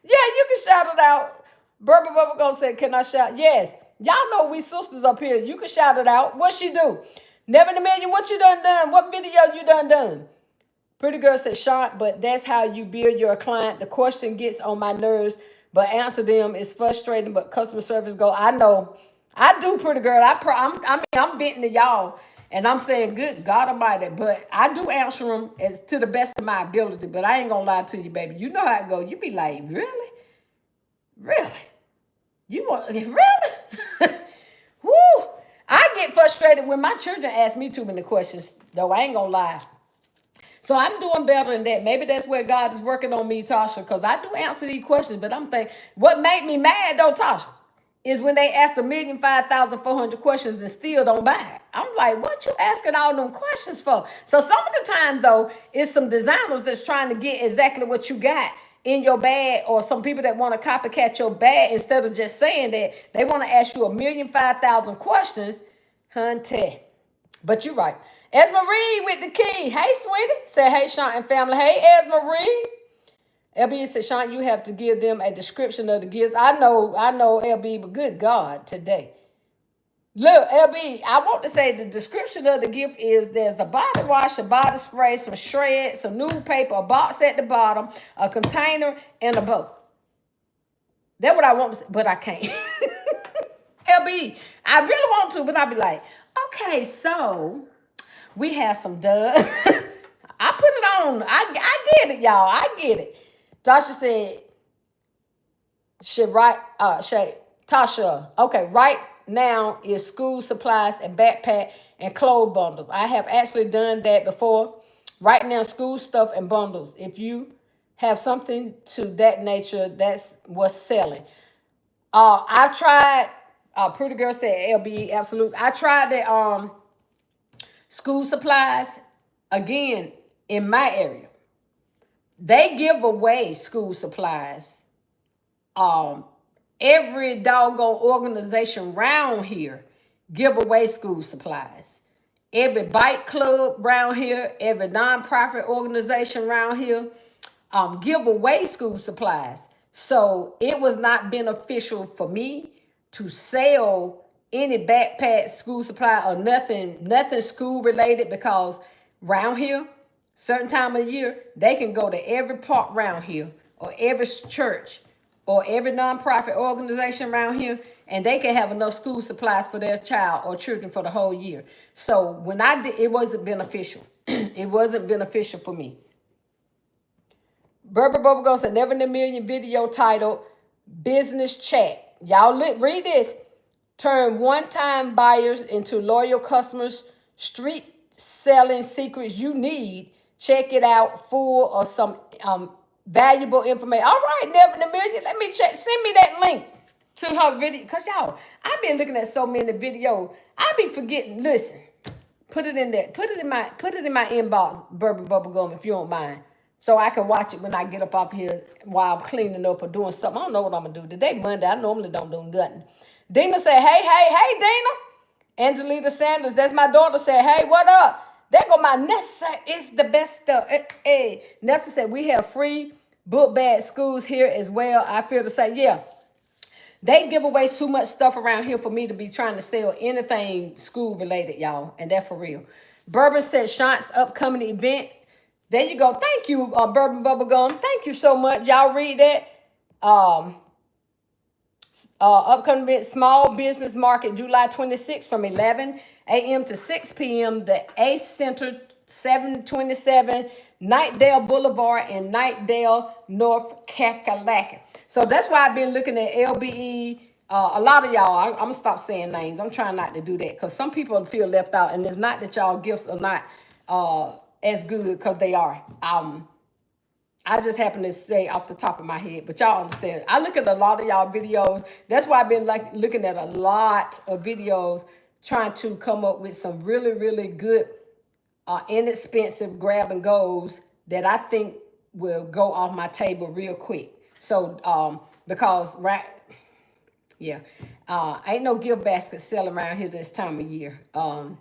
you can shout it out. Burber Bubblegum said, can I shout? Yes. Y'all know we sisters up here. You can shout it out. What she do? Never in a Million, what you done? What video you done? Pretty girl said, Sean, but that's how you build your client. The question gets on my nerves, but answer them is frustrating, but customer service go. I know. I do, pretty girl. I'm venting to y'all, and I'm saying, good God Almighty, but I do answer them as to the best of my ability, but I ain't going to lie to you, baby. You know how it go. You be like, really? Really? You want, really? Woo! I get frustrated when my children ask me too many questions, though. I ain't going to lie. So I'm doing better than that. Maybe that's where God is working on me, Tasha, because I do answer these questions, but I'm thinking, what made me mad, though, Tasha, is when they asked 1,005,400 questions and still don't buy it. I'm like, what you asking all them questions for? So some of the time, though, it's some designers that's trying to get exactly what you got in your bag, or some people that want to copycat your bag instead of just saying that. They want to ask you 1,005,000 questions, hunty. But you're right. Esmarie with the key. Hey, sweetie. Say, hey, Sean and family. Hey, Esmarie. LB said, Sean, you have to give them a description of the gifts. I know, LB, but good God, today. Look, LB, I want to say the description of the gift is there's a body wash, a body spray, some shreds, some newspaper, a box at the bottom, a container, and a bow. That's what I want to say, but I can't. LB, I really want to, but I'll be like, okay, so we have some duh. I put it on. I get it, y'all. I get it. Tasha said, Tasha, okay, right now is school supplies and backpack and clothes bundles. I have actually done that before. Right now, school stuff and bundles. If you have something to that nature, that's what's selling. I tried, pretty girl said LBE, absolutely. I tried the school supplies, again, in my area. They give away school supplies. Every doggone organization around here give away school supplies. Every bike club around here, every nonprofit organization around here give away school supplies. So it was not beneficial for me to sell any backpack, school supply, or nothing school related, because around here, certain time of the year, they can go to every park around here, or every church, or every nonprofit organization around here, and they can have enough school supplies for their child or children for the whole year. So when I did, it wasn't beneficial. It wasn't beneficial for me. Berber Bubblegum said, Never in a Million video titled Business Chat. Y'all read this. Turn one-time buyers into loyal customers. Street selling secrets you need. Check it out, full of some valuable information. All right, Never in a Million. Let me check. Send me that link to her video. Because y'all, I've been looking at so many videos. I be forgetting. Listen, put it in there. Put it in my inbox, Bourbon Bubblegum, if you don't mind. So I can watch it when I get up off here while I'm cleaning up or doing something. I don't know what I'm going to do. Today, Monday, I normally don't do nothing. Dina said, hey, Dina. Angelita Sanders, that's my daughter, said, hey, what up? There go my Nessa. It's the best stuff. Hey. Nessa said, we have free book bag schools here as well. I feel the same. Yeah. They give away too much stuff around here for me to be trying to sell anything school related, y'all. And that's for real. Bourbon said, Shaunt's upcoming event. There you go. Thank you, Bourbon Bubblegum. Thank you so much. Y'all read that. Upcoming event, Small Business Market, July 26th from 11 a.m. to 6 p.m. The Ace Center, 727 Nightdale Boulevard in Nightdale, North Kakalaka. So that's why I've been looking at LBE. A lot of y'all, I'm going to stop saying names. I'm trying not to do that because some people feel left out. And it's not that y'all gifts are not as good, because they are. I just happen to say off the top of my head, but y'all understand. I look at a lot of y'all videos. That's why I've been like looking at a lot of videos, trying to come up with some really, really good, inexpensive grab and goes that I think will go off my table real quick. So, because right, yeah, ain't no gift basket selling around here this time of year. I'm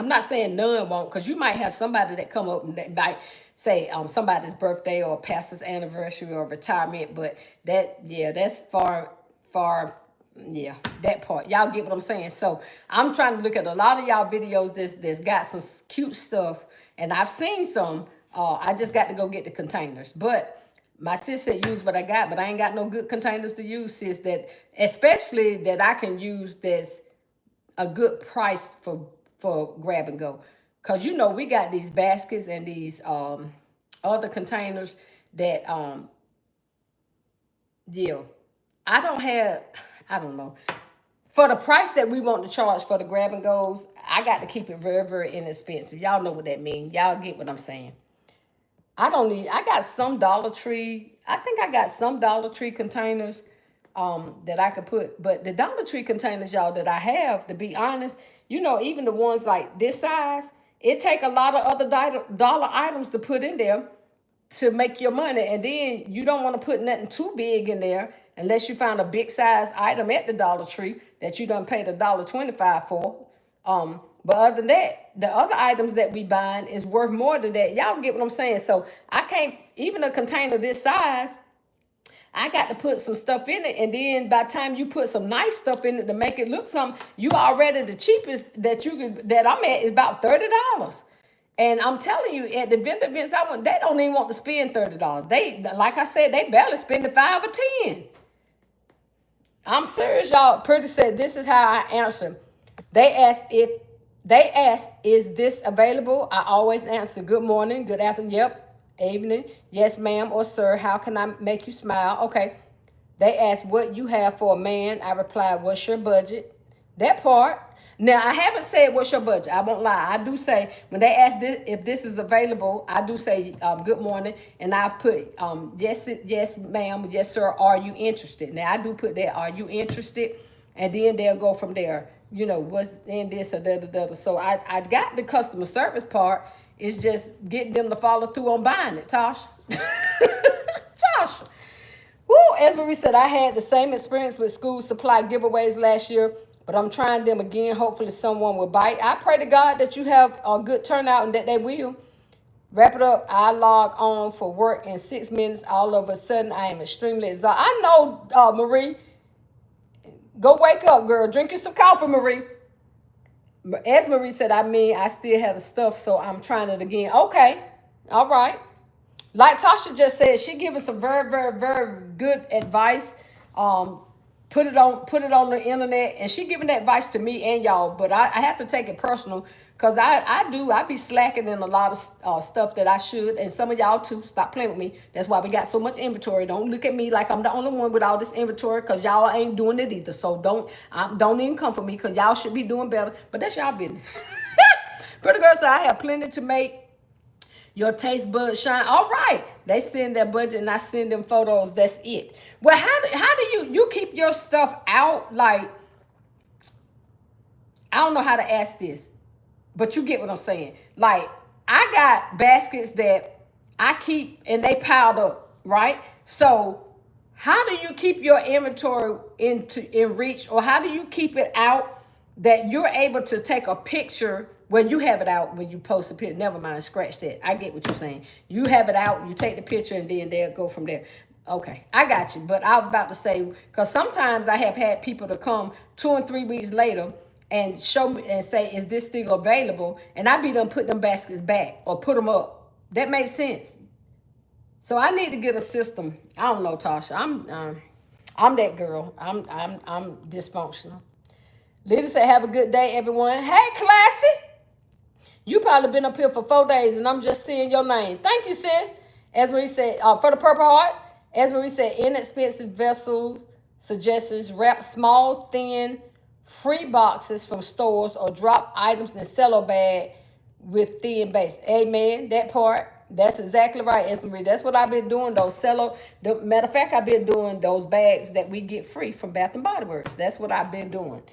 not saying none won't, because you might have somebody that come up and that might say somebody's birthday or a pastor's anniversary or retirement, but that's far, yeah, that part. Y'all get what I'm saying? So I'm trying to look at a lot of y'all videos that's got some cute stuff, and I've seen some. I just got to go get the containers. But my sis said use what I got, but I ain't got no good containers to use, sis, that especially that I can use that's a good price for grab and go. Because you know we got these baskets and these other containers that yeah, I don't know. For the price that we want to charge for the grab and goes, I got to keep it very, very inexpensive. Y'all know what that means. Y'all get what I'm saying. I got some Dollar Tree. I think I got some Dollar Tree containers that I could put. But the Dollar Tree containers, y'all, that I have, to be honest, you know, even the ones like this size, it take a lot of other dollar items to put in there to make your money. And then you don't want to put nothing too big in there unless you found a big size item at the Dollar Tree that you done paid $1.25 for. But other than that, the other items that we buying is worth more than that. Y'all get what I'm saying? So I can't, even a container this size, I got to put some stuff in it. And then by the time you put some nice stuff in it to make it look something, you already the cheapest that I'm at is about $30. And I'm telling you, at the vendor events I went, they don't even want to spend $30. They, like I said, they barely spend the 5 or 10. I'm serious, y'all. Pretty said, this is how I answer. They asked, is this available? I always answer, good morning, good afternoon, yep, evening, yes, ma'am, or sir, how can I make you smile? Okay. They asked what you have for a man. I replied, what's your budget? That part. Now, I haven't said what's your budget. I won't lie. I do say, when they ask this, if this is available, I do say good morning. And I put, yes, ma'am, yes, sir, are you interested? Now, I do put that, are you interested? And then they'll go from there. You know, what's in this or da. So I got the customer service part. It's just getting them to follow through on buying it, Tosh. Tosh. Woo, as Marie said, I had the same experience with school supply giveaways last year, but I'm trying them again. Hopefully someone will bite. I pray to God that you have a good turnout and that they will. Wrap it up. I log on for work in 6 minutes. All of a sudden, I am extremely exhausted. I know, Marie. Go wake up, girl. Drink you some coffee, Marie. As Marie said, I still have the stuff, so I'm trying it again. Okay. All right. Like Tasha just said, she giving some very, very, very good advice. Put it on the internet, and she giving that advice to me and y'all. But I have to take it personal, because I be slacking in a lot of stuff that I should, and some of y'all too. Stop playing with me. That's why we got so much inventory. Don't look at me like I'm the only one with all this inventory, because y'all ain't doing it either. So don't even come for me, because y'all should be doing better. But that's y'all business. Pretty girl said, I have plenty to make your taste buds shine. All right. They send their budget and I send them photos. That's it. Well, how do you keep your stuff out? Like, I don't know how to ask this, but you get what I'm saying. Like, I got baskets that I keep and they piled up, right? So how do you keep your inventory in reach, or how do you keep it out that you're able to take a picture when you have it out, when you post a picture? Never mind, scratch that. I get what you're saying. You have it out, you take the picture, and then they'll go from there. Okay, I got you. But I was about to say, because sometimes I have had people to come 2 and 3 weeks later and show me and say, is this still available? And I be done put them baskets back or put them up. That makes sense. So I need to get a system. I don't know, Tasha. I'm that girl. I'm dysfunctional. Lydia said, have a good day, everyone. Hey, Classy. You probably been up here for 4 days, and I'm just seeing your name. Thank you, sis. As Marie said, for the Purple Heart, as Marie said, inexpensive vessels, suggestions, wrap small, thin, free boxes from stores, or drop items in cello bag with thin base. Amen. That part. That's exactly right, Esmeree. That's what I've been doing. Those cello. The matter of fact, I've been doing those bags that we get free from Bath and Body Works. That's what I've been doing,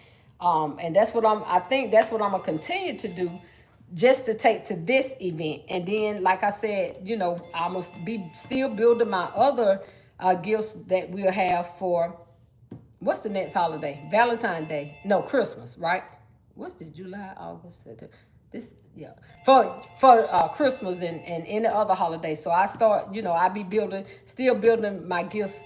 and that's what I think that's what I'm gonna continue to do, just to take to this event. And then, like I said, you know, I must be still building my other gifts that we'll have for what's the next holiday? Valentine's Day? No, Christmas, right? What's the July, August, September? This, yeah, for Christmas and any other holiday. So I start, you know, I be still building my gifts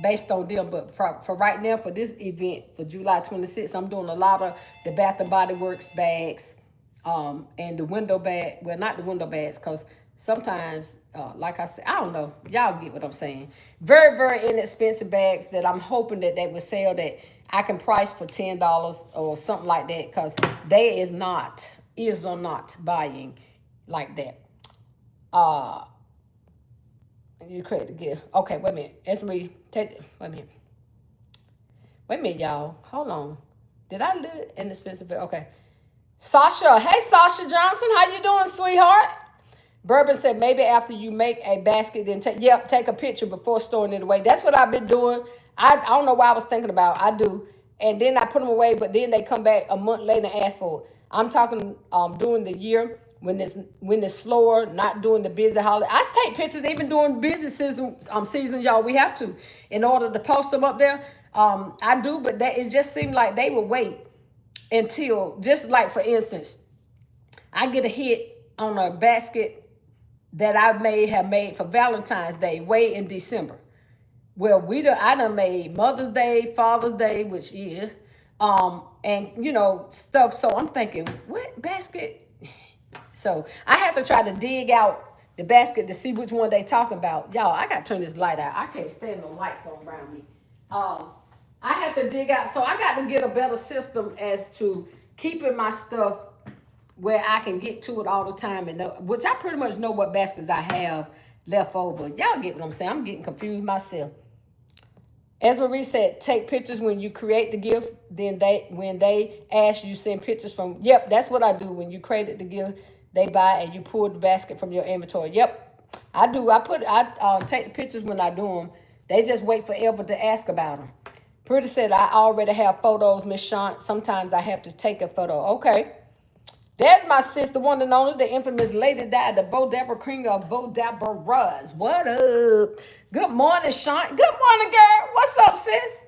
based on them. But for right now, for this event for July 26th, I'm doing a lot of the Bath and Body Works bags, and the window bag. Well, not the window bags, because sometimes, like I said, I don't know. Y'all get what I'm saying. Very, very inexpensive bags that I'm hoping that they will sell, that I can price for $10 or something like that, because they is not buying like that. You create the gift. Okay, wait a minute. Wait a minute, y'all. Hold on. Did I do it inexpensive? Okay. Sasha. Hey, Sasha Johnson. How you doing, sweetheart? Bourbon said, maybe after you make a basket, then take a picture before storing it away. That's what I've been doing. I don't know why I was thinking about. I do. And then I put them away, but then they come back a month later and ask for it. I'm talking during the year when it's slower, not during the busy holiday. I take pictures even during busy season, y'all. We have to, in order to post them up there. I do, but it just seemed like they would wait until, just like for instance, I get a hit on a basket that I may have made for Valentine's Day way in December. Well, I done made Mother's Day, Father's Day, which is, and you know, stuff. So I'm thinking, what basket? So I have to try to dig out the basket to see which one they talking about. Y'all, I got to turn this light out. I can't stand no lights on around me. I have to dig out. So I got to get a better system as to keeping my stuff where I can get to it all the time, and which I pretty much know what baskets I have left over. Y'all get what I'm saying? I'm getting confused myself. As Marie said, take pictures when you create the gifts. Then when they ask you, send pictures from. Yep, that's what I do. When you created the gift, they buy and you pull the basket from your inventory. Yep, I do. I take the pictures when I do them. They just wait forever to ask about them. Pretty said, I already have photos, Miss Shaunt. Sometimes I have to take a photo. Okay. There's my sister, one and only, the infamous Lady Di, the Bo Deborah Queen of Bo Deborah Ruz. What up? Good morning, Sean. Good morning, girl. What's up, sis?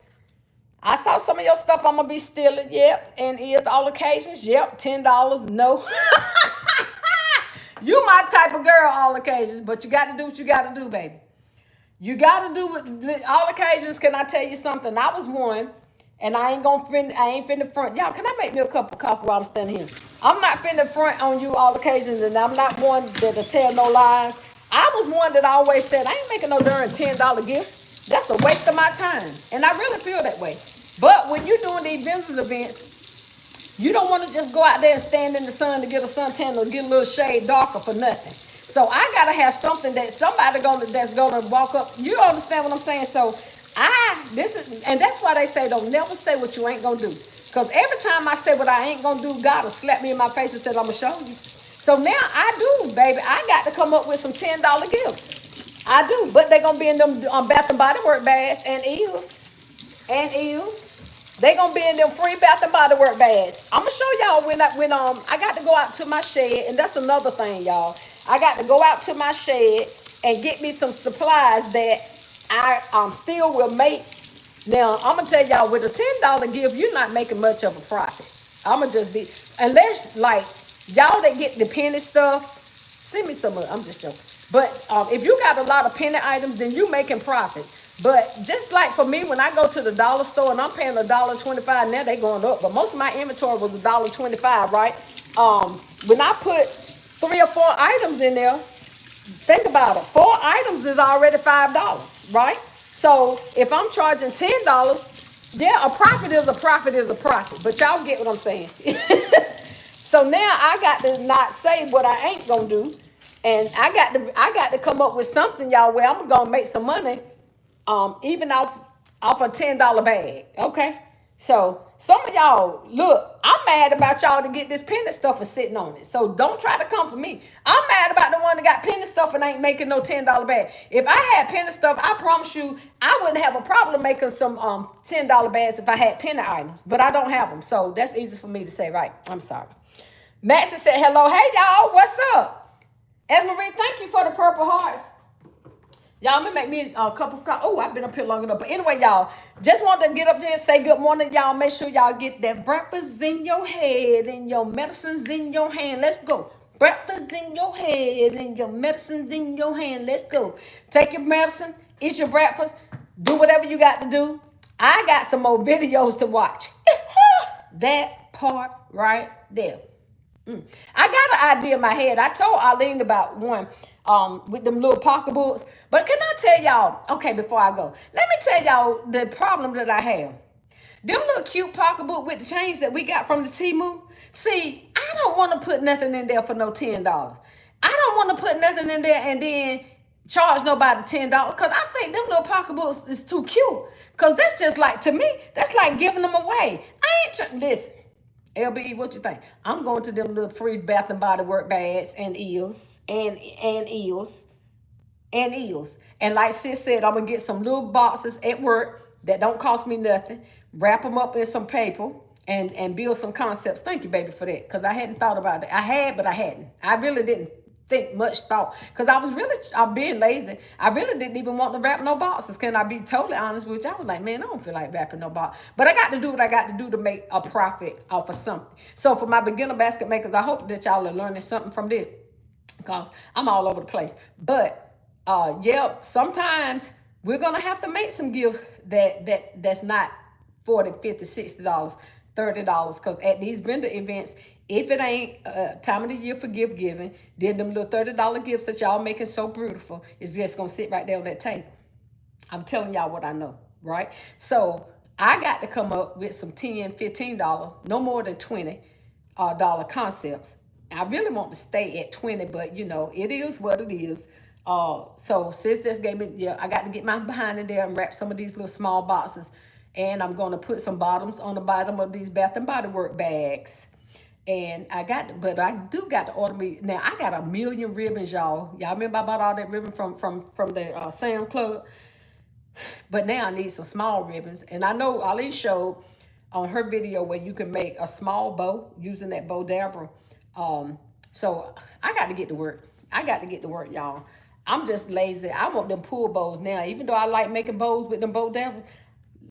I saw some of your stuff I'm going to be stealing. Yep. And is all occasions. Yep. $10. No. You my type of girl, all occasions. But you got to do what you got to do, baby. You got to do what all occasions. Can I tell you something? I was one. And I ain't finna front. Y'all, can I make me a cup of coffee while I'm standing here? I'm not finna front on you all occasions, and I'm not one that'll tell no lies. I was one that always said, I ain't making no darn $10 gift. That's a waste of my time. And I really feel that way. But when you're doing these business events, you don't want to just go out there and stand in the sun to get a suntan or get a little shade darker for nothing. So I got to have something that somebody that's gonna walk up. You understand what I'm saying? So and that's why they say don't never say what you ain't gonna do. Because every time I say what I ain't gonna do, God will slap me in my face and said, I'm gonna show you. So now I do, baby. I got to come up with some $10 gifts. I do, but they're gonna be in them Bath and Body Work bags and eels. They gonna be in them free Bath and Body Work bags. I'm gonna show y'all when I got to go out to my shed, and that's another thing, y'all. I got to go out to my shed and get me some supplies that I still will make. Now, I'm going to tell y'all, with a $10 gift, you're not making much of a profit. I'm going to just be, unless, like, y'all that get the penny stuff, send me some of it. I'm just joking. But if you got a lot of penny items, then you're making profit. But just like for me, when I go to the dollar store and I'm paying $1.25, now they going up. But most of my inventory was $1.25, right? When I put 3 or 4 items in there, think about it. 4 items is already $5, right? So if I'm charging $10, yeah, a profit is a profit is a profit. But y'all get what I'm saying. So now I got to not say what I ain't gonna do, and I got to come up with something, y'all, where I'm gonna make some money, even off a $10 bag. Okay. So some of y'all, look, I'm mad about y'all to get this pendant stuff and sitting on it. So don't try to come for me. I'm mad about the one that got pendant stuff and ain't making no $10 bag. If I had pendant stuff, I promise you, I wouldn't have a problem making some $10 bags if I had pendant items. But I don't have them, so that's easy for me to say, right? I'm sorry. Maxie said hello. Hey y'all, what's up? Ed Marie, thank you for the purple hearts. Y'all, I'm gonna make me a cup of coffee. Oh, I've been up here long enough. But anyway, y'all, just wanted to get up there and say good morning, y'all. Make sure y'all get that breakfast in your head and your medicines in your hand. Let's go. Breakfast in your head and your medicines in your hand. Let's go. Take your medicine, eat your breakfast, do whatever you got to do. I got some more videos to watch. That part right there. I got an idea in my head. I told Arlene about one with them little pocketbooks. But can I tell y'all, okay, before I go, let me tell y'all the problem that I have. Them little cute pocketbook with the change that we got from the Temu. See, I don't want to put nothing in there for no $10. I don't want to put nothing in there and then charge nobody $10 because I think them little pocketbooks is too cute. Because that's just like, to me, that's like giving them away. Listen. LBE, what you think? I'm going to them little free Bath and Body Work bags and eels and eels and eels. And like sis said, I'm gonna get some little boxes at work that don't cost me nothing. Wrap them up in some paper and build some concepts. Thank you, baby, for that. Because I hadn't thought about it. I had, but I hadn't. I really didn't think much thought. Because I'm being lazy. I really didn't even want to wrap no boxes. Can I be totally honest with you? I was like, man, I don't feel like wrapping no box. But I got to do what I got to do to make a profit off of something. So for my beginner basket makers, I hope that y'all are learning something from this. Because I'm all over the place. But yeah, sometimes we're gonna have to make some gifts that's not $40, $50, $60, $30. Because at these vendor events, if it ain't time of the year for gift giving, then them little $30 gifts that y'all making so beautiful is just gonna sit right there on that table. I'm telling y'all what I know, right? So I got to come up with some $10, $15, no more than $20 dollar concepts. I really want to stay at 20, but you know, it is what it is. So sis just gave me, yeah, I got to get my behind in there and wrap some of these little small boxes. And I'm going to put some bottoms on the bottom of these Bath and Body Work bags. And but I do got to order me, now I got a million ribbons, y'all. Y'all remember I bought all that ribbon from the Sam Club? But now I need some small ribbons. And I know Ali showed on her video where you can make a small bow using that bow dabber. So I got to get to work. I got to get to work, y'all. I'm just lazy. I want them pull bows now. Even though I like making bows with them bow dabbers.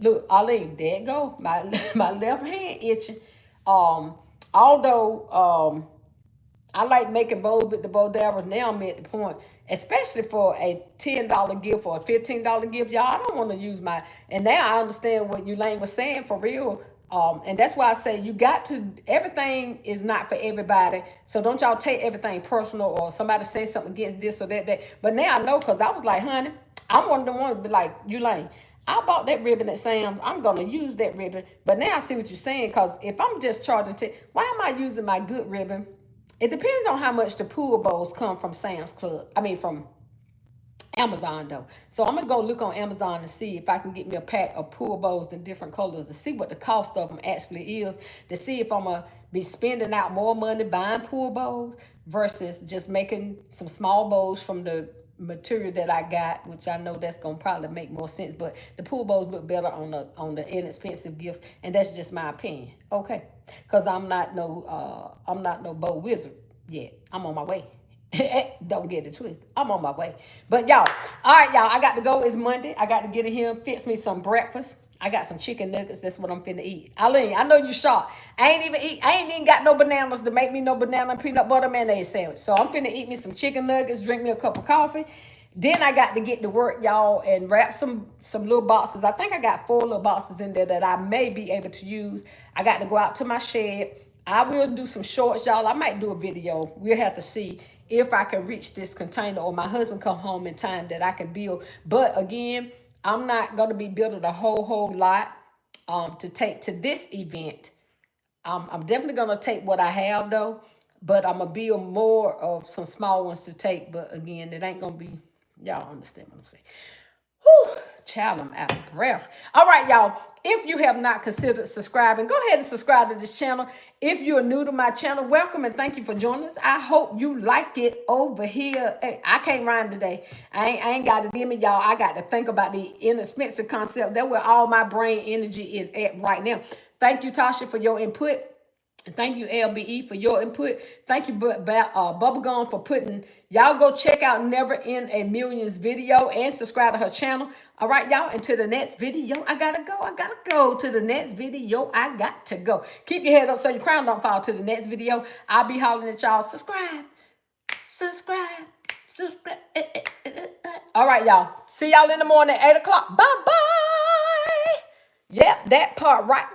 Look, Ali, there it go. My left hand itching. Although I like making bows with the bow dabbers. Now I'm at the point, especially for a $10 gift or a $15 gift, y'all. I don't want to use my, and now I understand what Elaine was saying for real. And that's why I say you got to, everything is not for everybody. So don't y'all take everything personal or somebody say something against this or that. But now I know, because I was like, honey, I'm one of the ones to be like, Elaine, I bought that ribbon at Sam's. I'm going to use that ribbon. But now I see what you're saying, because if I'm just charging, why am I using my good ribbon? It depends on how much the pool bowls come from Sam's Club. I mean, from Amazon, though. So I'm going to go look on Amazon and see if I can get me a pack of pool bowls in different colors to see what the cost of them actually is, to see if I'm going to be spending out more money buying pool bowls versus just making some small bowls from the material that I got, which I know that's gonna probably make more sense. But the pool bowls look better on the inexpensive gifts, and that's just my opinion. Okay, because I'm not no bow wizard yet. I'm on my way. Don't get it twisted. I'm on my way. But y'all, all right, y'all. I got to go. It's Monday. I got to get in here and fix me some breakfast. I got some chicken nuggets. That's what I'm finna eat. Eileen, I know you shocked. I ain't even got no bananas to make me no banana and peanut butter mayonnaise sandwich. So I'm finna eat me some chicken nuggets, drink me a cup of coffee. Then I got to get to work, y'all, and wrap some little boxes. I think I got 4 little boxes in there that I may be able to use. I got to go out to my shed. I will do some shorts, y'all. I might do a video. We'll have to see if I can reach this container or my husband come home in time that I can build. But again, I'm not going to be building a whole lot to take to this event. I'm definitely going to take what I have, though. But I'm going to build more of some small ones to take. But again, it ain't going to be, y'all understand what I'm saying. Whew. Child, I'm out of breath. All right, y'all. If you have not considered subscribing, go ahead and subscribe to this channel. If you are new to my channel, welcome and thank you for joining us. I hope you like it over here. Hey, I can't rhyme today. I ain't got it in me, y'all. I got to think about the inexpensive concept. That's where all my brain energy is at right now. Thank you, Tasha, for your input. Thank you, LBE, for your input. Thank you, Bubblegum, for putting. Y'all go check out Never in a Million's video and subscribe to her channel. All right, y'all. Until the next video, I gotta go. I gotta go to the next video. I got to go. Keep your head up so your crown don't fall. To the next video, I'll be hollering at y'all. Subscribe. Subscribe. Subscribe. All right, y'all. See y'all in the morning at 8 o'clock. Bye-bye. Yep, that part right